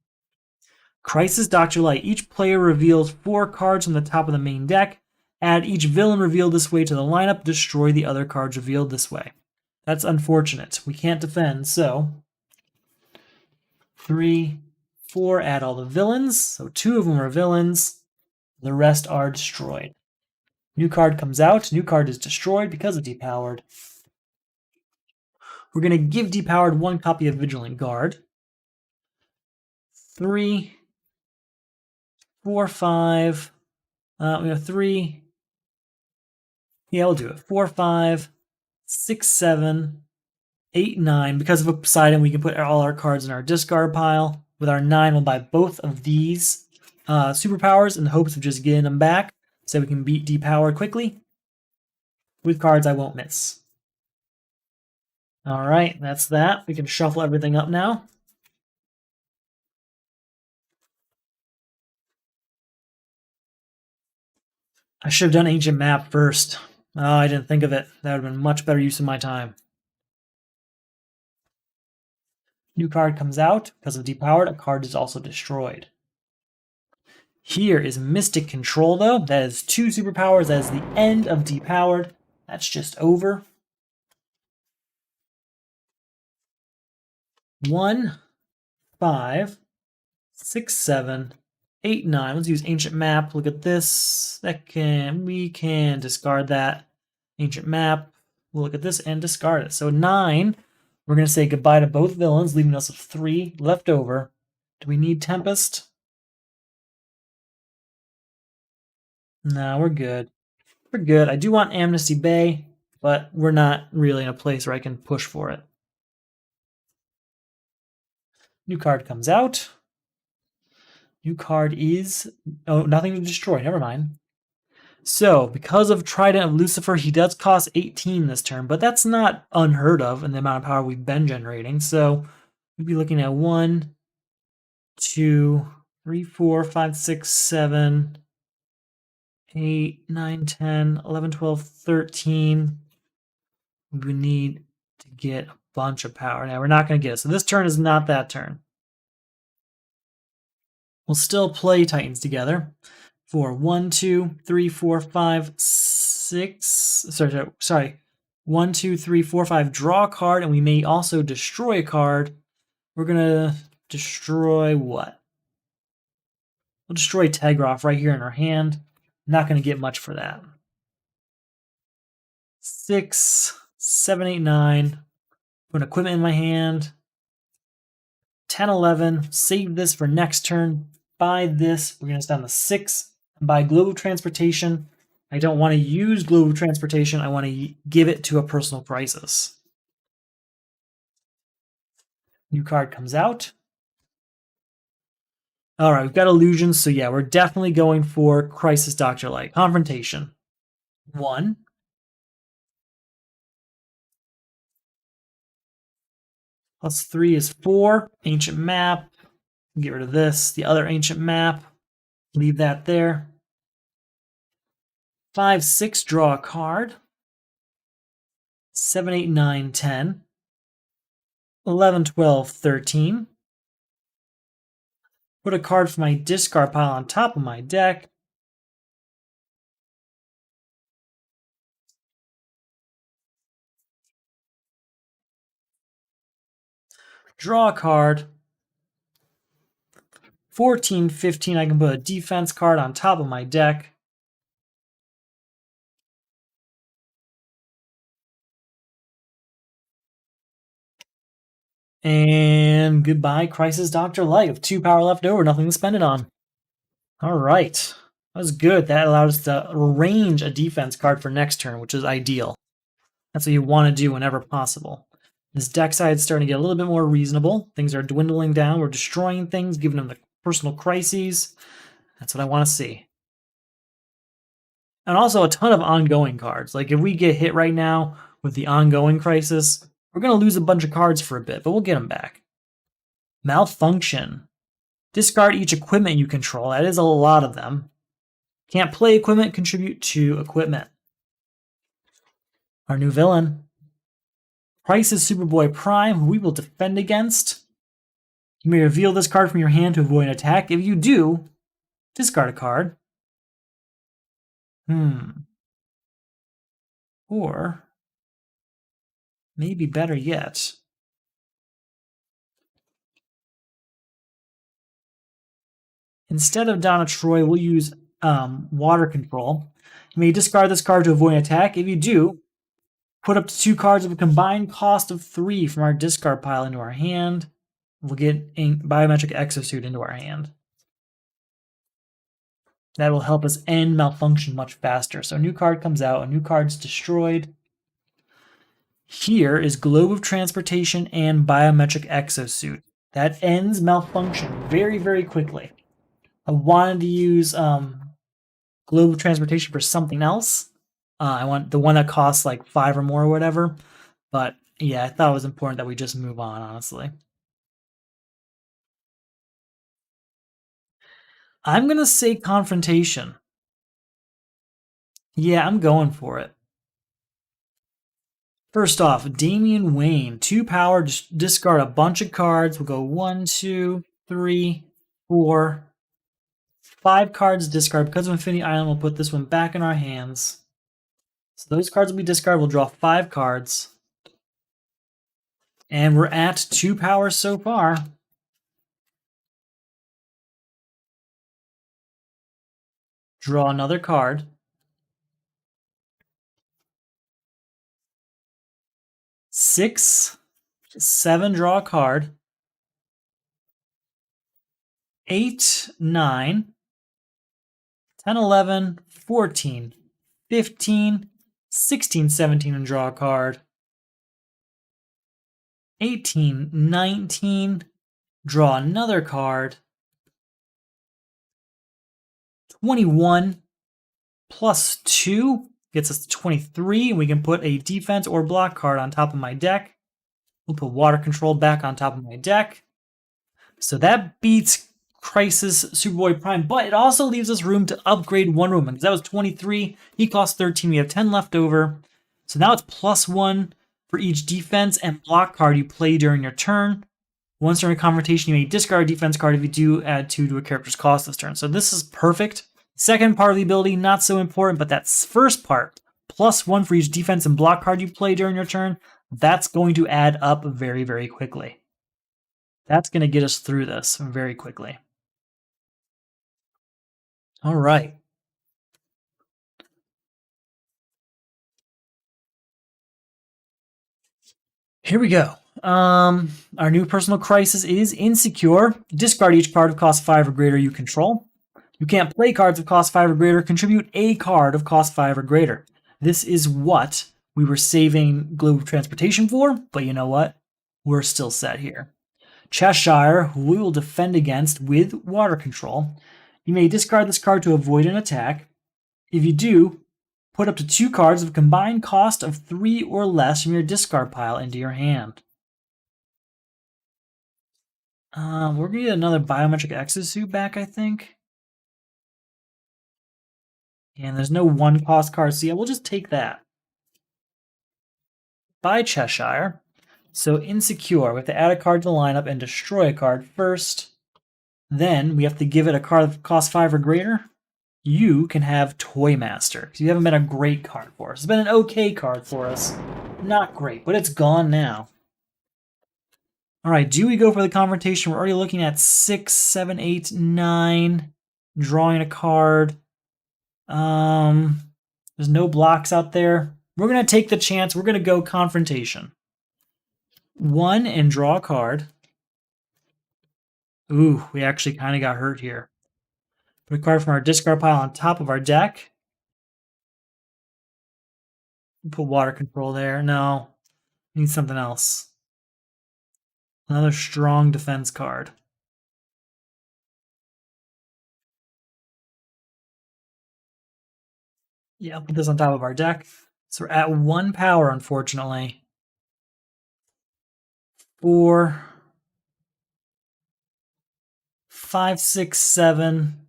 Crisis Dr. Light. Each player reveals 4 cards from the top of the main deck. Add each villain revealed this way to the lineup. Destroy the other cards revealed this way. That's unfortunate. We can't defend, so 3, 4, add all the villains. So 2 of them are villains. The rest are destroyed. New card comes out. New card is destroyed because of depowered. We're going to give depowered 1 copy of Vigilant Guard. 3, 4, 5. We have 3. Yeah, we'll do it. 4, 5, 6, 7, 8, 9. Because of a Poseidon, we can put all our cards in our discard pile. With our 9, we'll buy both of these superpowers in the hopes of just getting them back so we can beat depowered quickly. With cards I won't miss. All right, that's that. We can shuffle everything up now. I should have done Ancient Map first. Oh, I didn't think of it. That would have been much better use of my time. New card comes out. Because of depowered, a card is also destroyed. Here is Mystic Control, though. That is 2 superpowers. That is the end of depowered. That's just over. 1, 5, 6, 7, 8, 9. Let's use Ancient Map. Look at this. We can discard that. Ancient Map. We'll look at this and discard it. So 9. We're going to say goodbye to both villains, leaving us with 3 left over. Do we need Tempest? No, we're good. We're good. I do want Amnesty Bay, but we're not really in a place where I can push for it. New card comes out. New card is... Oh, nothing to destroy. Never mind. So, because of Trident of Lucifer, he does cost 18 this turn, but that's not unheard of in the amount of power we've been generating. So, we'd be looking at 1, 2, 3, 4, 5, 6, 7, 8, 9, 10, 11, 12, 13. We need to get a bunch of power. Now, we're not going to get it. So, this turn is not that turn. We'll still play Titans together for 1, 2, 3, 4, 5, 6. Sorry. 1, 2, 3, 4, 5. Draw a card, and we may also destroy a card. We're going to destroy what? We'll destroy Tegroff right here in our hand. Not going to get much for that. 6, 7, 8, 9. Put equipment in my hand. 10, 11. Save this for next turn. Buy this. We're going to stand the 6 and buy Global Transportation. I don't want to use Global Transportation. I want to give it to a personal crisis. New card comes out. All right, we've got illusions. So yeah, we're definitely going for Crisis Doctor Light. Confrontation. 1. Plus 3 is 4. Ancient map. Get rid of this. The other ancient map. Leave that there. 5, 6, draw a card. 7, 8, 9, 10. 11, 12, 13. Put a card from my discard pile on top of my deck. Draw a card. 14, 15, I can put a defense card on top of my deck. And goodbye, Crisis Doctor Light. With 2 power left over, nothing to spend it on. All right. That was good. That allowed us to arrange a defense card for next turn, which is ideal. That's what you want to do whenever possible. This deck side is starting to get a little bit more reasonable. Things are dwindling down. We're destroying things, giving them the personal crises. That's what I want to see. And also a ton of ongoing cards. Like if we get hit right now with the ongoing crisis, we're going to lose a bunch of cards for a bit, but we'll get them back. Malfunction. Discard each equipment you control. That is a lot of them. Can't play equipment, contribute to equipment. Our new villain. Crisis Superboy Prime, who we will defend against. You may reveal this card from your hand to avoid an attack. If you do, discard a card. Or, maybe better yet, instead of Donna Troy, we'll use Water Control. You may discard this card to avoid an attack. If you do, put up to 2 cards of a combined cost of 3 from our discard pile into our hand. We'll get a Biometric Exosuit into our hand. That will help us end Malfunction much faster. So a new card comes out, a new card's destroyed. Here is Globe of Transportation and Biometric Exosuit. That ends Malfunction very, very quickly. I wanted to use Globe of Transportation for something else. I want the one that costs like 5 or more or whatever. But yeah, I thought it was important that we just move on, honestly. I'm going to say Confrontation. Yeah, I'm going for it. First off, Damian Wayne. 2 power, just discard a bunch of cards. We'll go 1, 2, 3, 4, 5 cards discard. Because of Infinity Island, we'll put this one back in our hands. So those cards will be discarded. We'll draw 5 cards. And we're at 2 power so far. Draw another card. 6, 7, draw a card. 8, 9, 10, 11, 14, 15, 16, 17, and draw a card. 18, 19, draw another card. 21 plus 2 gets us to 23, and we can put a defense or block card on top of my deck. We'll put Water Control back on top of my deck. So that beats Crisis Superboy Prime, but it also leaves us room to upgrade Wonder Woman, because that was 23, he cost 13, we have 10 left over. So now it's +1 for each defense and block card you play during your turn. Once during a confrontation, you may discard a defense card. If you do, add 2 to a character's cost this turn. So this is perfect. Second part of the ability, not so important, but that first part, +1 for each defense and block card you play during your turn, that's going to add up very, very quickly. That's going to get us through this very quickly. All right. Here we go. Our new personal crisis is Insecure. Discard each card of cost 5 or greater you control. You can't play cards of cost 5 or greater. Contribute a card of cost 5 or greater. This is what we were saving Globe Transportation for, but you know what? We're still set here. Cheshire, who we will defend against with water control. You may discard this card to avoid an attack. If you do, put up to 2 cards of combined cost of 3 or less from your discard pile into your hand. We're gonna get another biometric exosuit back, I think. And there's no 1 cost card, so yeah, we'll just take that. By Cheshire. So Insecure, we have to add a card to the lineup and destroy a card first. Then we have to give it a card that costs 5 or greater. You can have Toymaster, because you haven't been a great card for us. It's been an okay card for us. Not great, but it's gone now. All right, do we go for the confrontation? We're already looking at 6, 7, 8, 9. Drawing a card. There's no blocks out there. We're going to take the chance. We're going to go confrontation. 1 and draw a card. Ooh, we actually kind of got hurt here. Put a card from our discard pile on top of our deck. Put water control there. No, need something else. Another strong defense card. Yeah, put this on top of our deck. So we're at 1 power, unfortunately. 4, 5, 6, 7,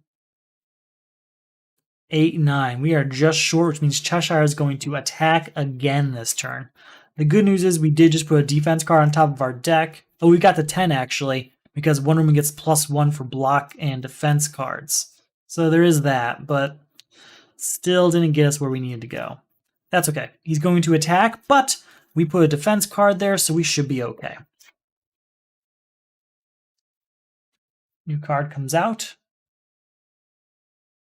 8, 9. We are just short, which means Cheshire is going to attack again this turn. The good news is we did just put a defense card on top of our deck. Oh, we got the 10 actually, because Wonder Woman gets +1 for block and defense cards. So there is that, but still didn't get us where we needed to go. That's okay. He's going to attack, but we put a defense card there, so we should be okay. New card comes out.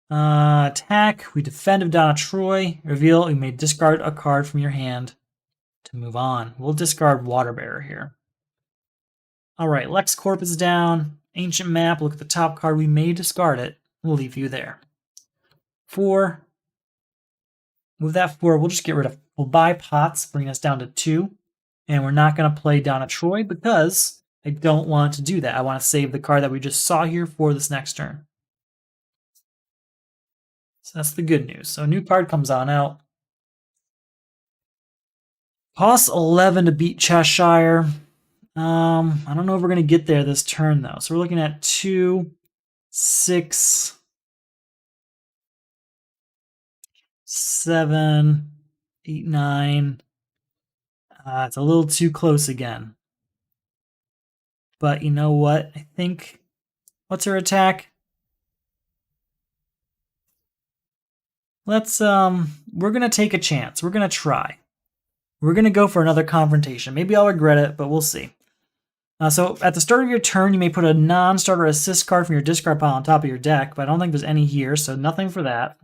Attack. We defend of Donna Troy. Reveal. You may discard a card from your hand to move on. We'll discard Water Bearer here. All right, LexCorp is down. Ancient Map. Look at the top card. We may discard it. We'll leave you there. 4. With that 4, we'll just get rid of. We'll buy pots, bring us down to 2. And we're not going to play Donna Troy because I don't want to do that. I want to save the card that we just saw here for this next turn. So that's the good news. So a new card comes on out. Costs 11 to beat Cheshire. I don't know if we're going to get there this turn, though. So we're looking at 2, 6, 7, 8, 9. It's a little too close again. But you know what? I think... What's her attack? Let's, we're going to take a chance. We're going to try. We're going to go for another confrontation. Maybe I'll regret it, but we'll see. So at the start of your turn, you may put a non-starter assist card from your discard pile on top of your deck, but I don't think there's any here, so nothing for that.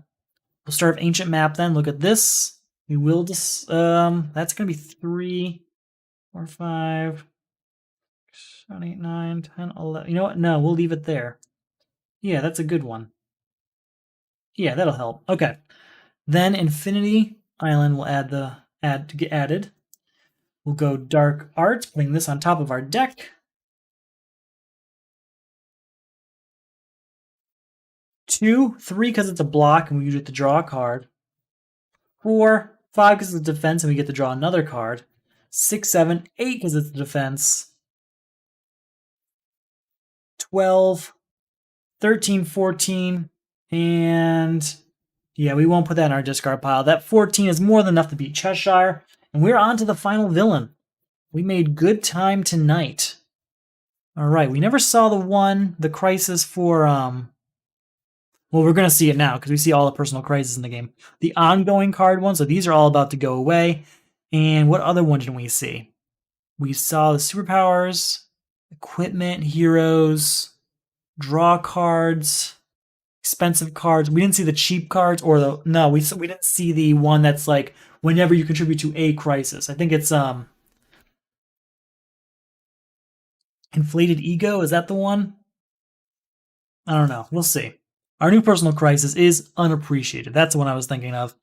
We'll start with Ancient Map then. Look at this. We will that's going to be 3, 4, 5, 7, 8, 9, 10, 11. You know what? No, we'll leave it there. Yeah, that's a good one. Yeah, that'll help. Okay. Then Infinity Island will get added. We'll go Dark Arts, putting this on top of our deck. 2, 3 because it's a block and we get to draw a card. 4, 5 because it's defense and we get to draw another card. 6, 7, 8 because it's defense. 12, 13, 14, and yeah, we won't put that in our discard pile. That 14 is more than enough to beat Cheshire, and we're on to the final villain. We made good time tonight. All right, we never saw the crisis for, well, we're going to see it now because we see all the personal crises in the game. The ongoing card one, so these are all about to go away. And what other one did we see? We saw the superpowers, equipment, heroes, draw cards. expensive cards. We didn't see the cheap cards or the no. We didn't see the one that's like whenever you contribute to a crisis. I think it's inflated ego. Is that the one? I don't know. We'll see. Our new personal crisis is unappreciated. That's the one I was thinking of.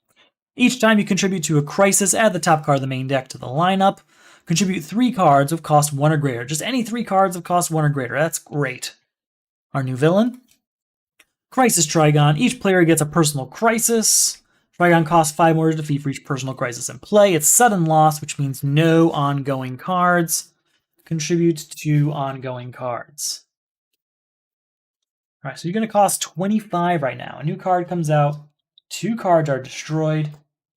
Each time you contribute to a crisis, add the top card of the main deck to the lineup. Contribute 3 cards of cost 1 or greater. Just any 3 cards of cost 1 or greater. That's great. Our new villain, Crisis Trigon. Each player gets a personal crisis. Trigon costs 5 more to defeat for each personal crisis in play. It's sudden loss, which means no ongoing cards. Contribute to ongoing cards. All right, so you're going to cost 25 right now. A new card comes out. 2 cards are destroyed.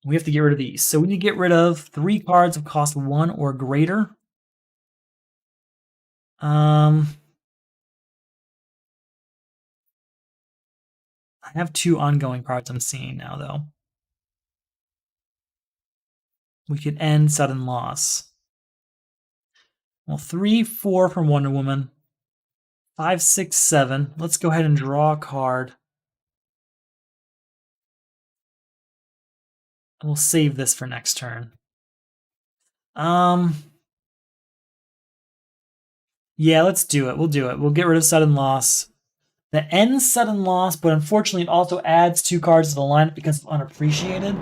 We have to get rid of these. So we need to get rid of 3 cards of cost 1 or greater. I have 2 ongoing cards I'm seeing now, though. We could end sudden loss. Well, 3, 4 from Wonder Woman. 5, 6, 7. Let's go ahead and draw a card. We'll save this for next turn. Yeah, let's do it. We'll do it. We'll get rid of sudden loss. That ends sudden loss, but unfortunately it also adds 2 cards to the lineup because of unappreciated.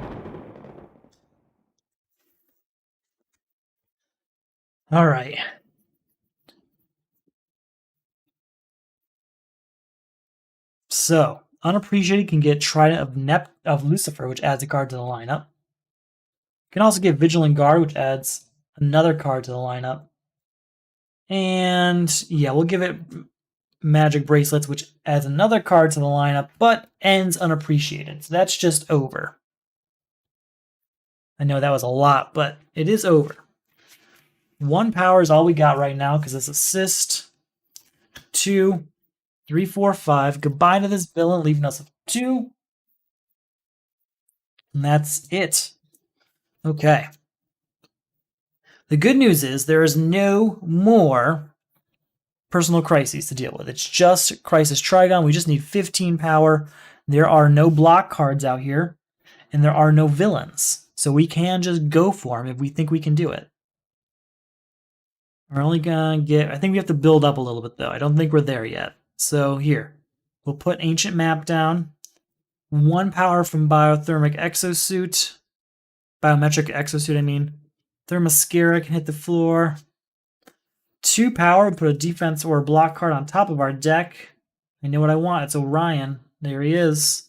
All right. So, unappreciated can get Trident of Lucifer, which adds a card to the lineup. Can also get Vigilant Guard, which adds another card to the lineup. And yeah, we'll give it Magic Bracelets, which adds another card to the lineup, but ends unappreciated. So that's just over. I know that was a lot, but it is over. 1 power is all we got right now because it's assist. 2, 3, 4, 5. Goodbye to this villain, leaving us with 2. And that's it. Okay. The good news is there is no more personal crises to deal with. It's just Crisis Trigon. We just need 15 power. There are no block cards out here, and there are no villains. So we can just go for them if we think we can do it. We're only going to get... I think we have to build up a little bit, though. I don't think we're there yet. So here, we'll put Ancient Map down. 1 power from Biometric Exosuit, I mean. Thermoscara can hit the floor. 2 power, put a defense or a block card on top of our deck. I know what I want. It's Orion. There he is.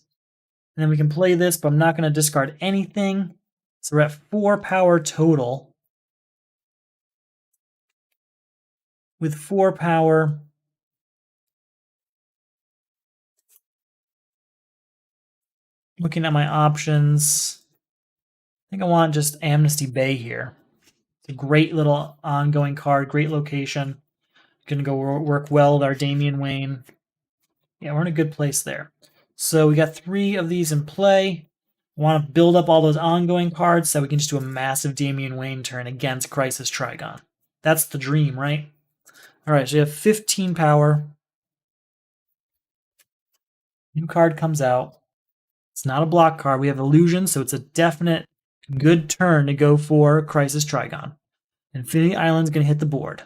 And then we can play this, but I'm not going to discard anything. So we're at 4 power total. With 4 power, looking at my options, I think I want just Amnesty Bay here. It's a great little ongoing card, great location. Gonna go work well with our Damian Wayne. Yeah, we're in a good place there. So we got 3 of these in play. Want to build up all those ongoing cards so we can just do a massive Damian Wayne turn against Crisis Trigon. That's the dream, right? All right, so you have 15 power. New card comes out. It's not a block card. We have Illusion, so it's a definite good turn to go for Crisis Trigon. Infinity Island's going to hit the board.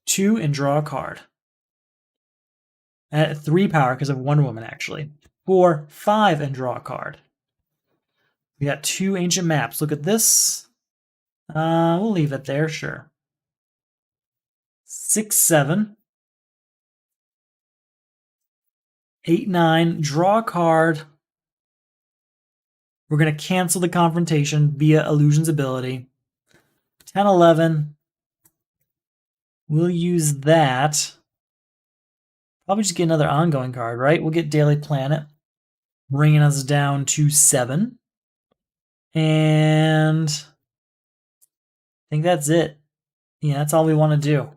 2 and draw a card. At 3 power because of Wonder Woman, actually. 4, 5 and draw a card. We got 2 Ancient Maps. Look at this. We'll leave it there, sure. 6, 7. 8, 9. Draw a card. We're going to cancel the confrontation via Illusion's ability. 10, 11. We'll use that. Probably just get another ongoing card, right? We'll get Daily Planet, bringing us down to 7. And I think that's it. Yeah, that's all we want to do.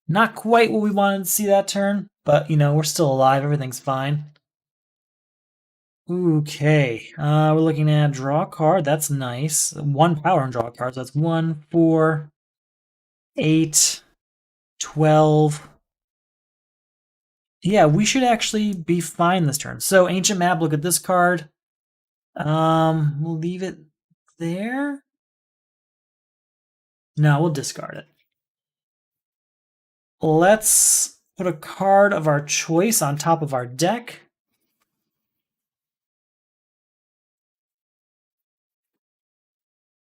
Not quite what we wanted to see that turn, but, you know, we're still alive. Everything's fine. Okay, we're looking at draw a card. That's nice. 1 power and draw a card. So that's 1, 4, 8, 12, Yeah, we should actually be fine this turn. So Ancient Map, look at this card. We'll leave it there. No, we'll discard it. Let's put a card of our choice on top of our deck.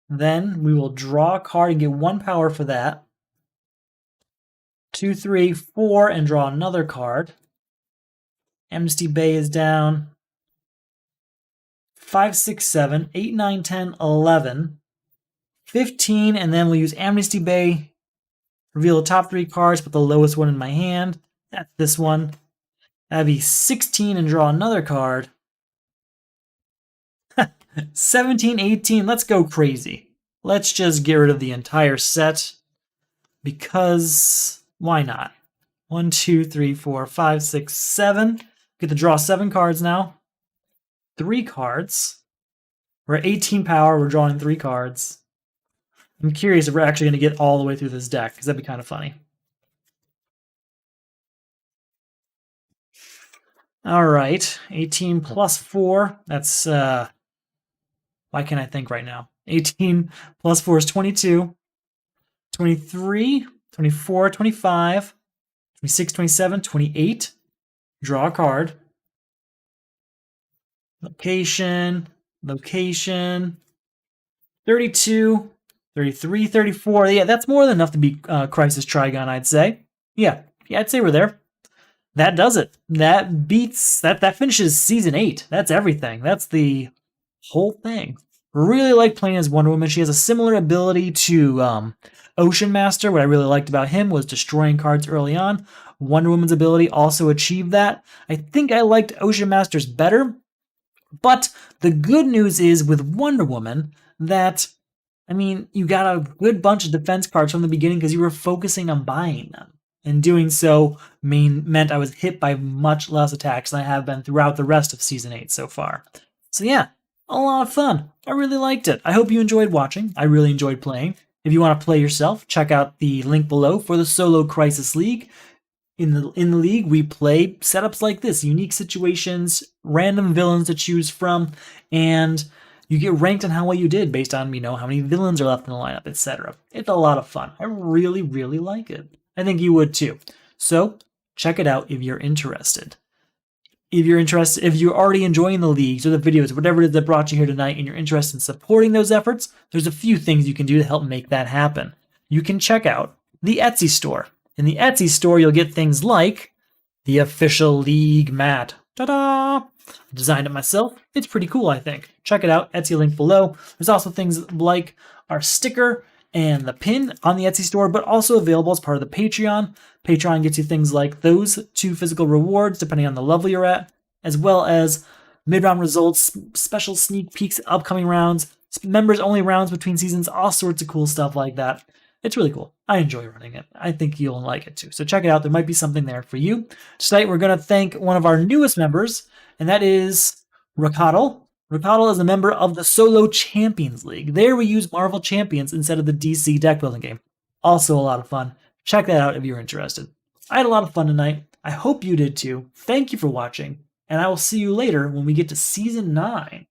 Then we will draw a card and get 1 power for that. 2, 3, 4, and draw another card. Amnesty Bay is down. 5, 6, 7, 8, 9, 10, 11, 15, and then we'll use Amnesty Bay. Reveal the top 3 cards, put the lowest one in my hand. That's this one. That'd be 16 and draw another card. 17, 18, let's go crazy. Let's just get rid of the entire set because why not? 1, 2, 3, 4, 5, 6, 7. Get to draw 7 cards now. 3 cards. We're at 18 power, we're drawing 3 cards. I'm curious if we're actually going to get all the way through this deck, because that'd be kind of funny. All right, 18 plus 4, that's, why can't I think right now? 18 plus 4 is 22, 23, 24, 25, 26, 27, 28. Draw a card. Location, location, 32, 33, 34. Yeah, that's more than enough to be Crisis Trigon, I'd say. Yeah, I'd say we're there. That does it. That beats, that finishes Season 8. That's everything. That's the whole thing. Really like playing as Wonder Woman. She has a similar ability to Ocean Master. What I really liked about him was destroying cards early on. Wonder Woman's ability also achieved that. I think I liked Ocean Master's better, but the good news is with Wonder Woman that, I mean, you got a good bunch of defense cards from the beginning because you were focusing on buying them. And doing so meant I was hit by much less attacks than I have been throughout the rest of Season 8 so far. So yeah, a lot of fun. I really liked it. I hope you enjoyed watching. I really enjoyed playing. If you want to play yourself, check out the link below for the Solo Crisis League. In the league, we play setups like this, unique situations, random villains to choose from, and you get ranked on how well you did based on, how many villains are left in the lineup, etc. It's a lot of fun. I really, really like it. I think you would too. So check it out if you're interested. If you're already enjoying the leagues or the videos, whatever it is that brought you here tonight, and you're interested in supporting those efforts, there's a few things you can do to help make that happen. You can check out the Etsy store. In the Etsy store, you'll get things like the official league mat. Ta-da! Designed it myself. It's pretty cool, I think. Check it out. Etsy link below. There's also things like our sticker and the pin on the Etsy store, but also available as part of the Patreon. Patreon gets you things like those 2 physical rewards, depending on the level you're at, as well as mid-round results, special sneak peeks, upcoming rounds, members-only rounds between seasons, all sorts of cool stuff like that. It's really cool. I enjoy running it. I think you'll like it too. So check it out. There might be something there for you. Tonight, we're going to thank one of our newest members, and that is Rakadal. Rakadal is a member of the Solo Champions League. There we use Marvel Champions instead of the DC deck building game. Also a lot of fun. Check that out if you're interested. I had a lot of fun tonight. I hope you did too. Thank you for watching, and I will see you later when we get to Season 9.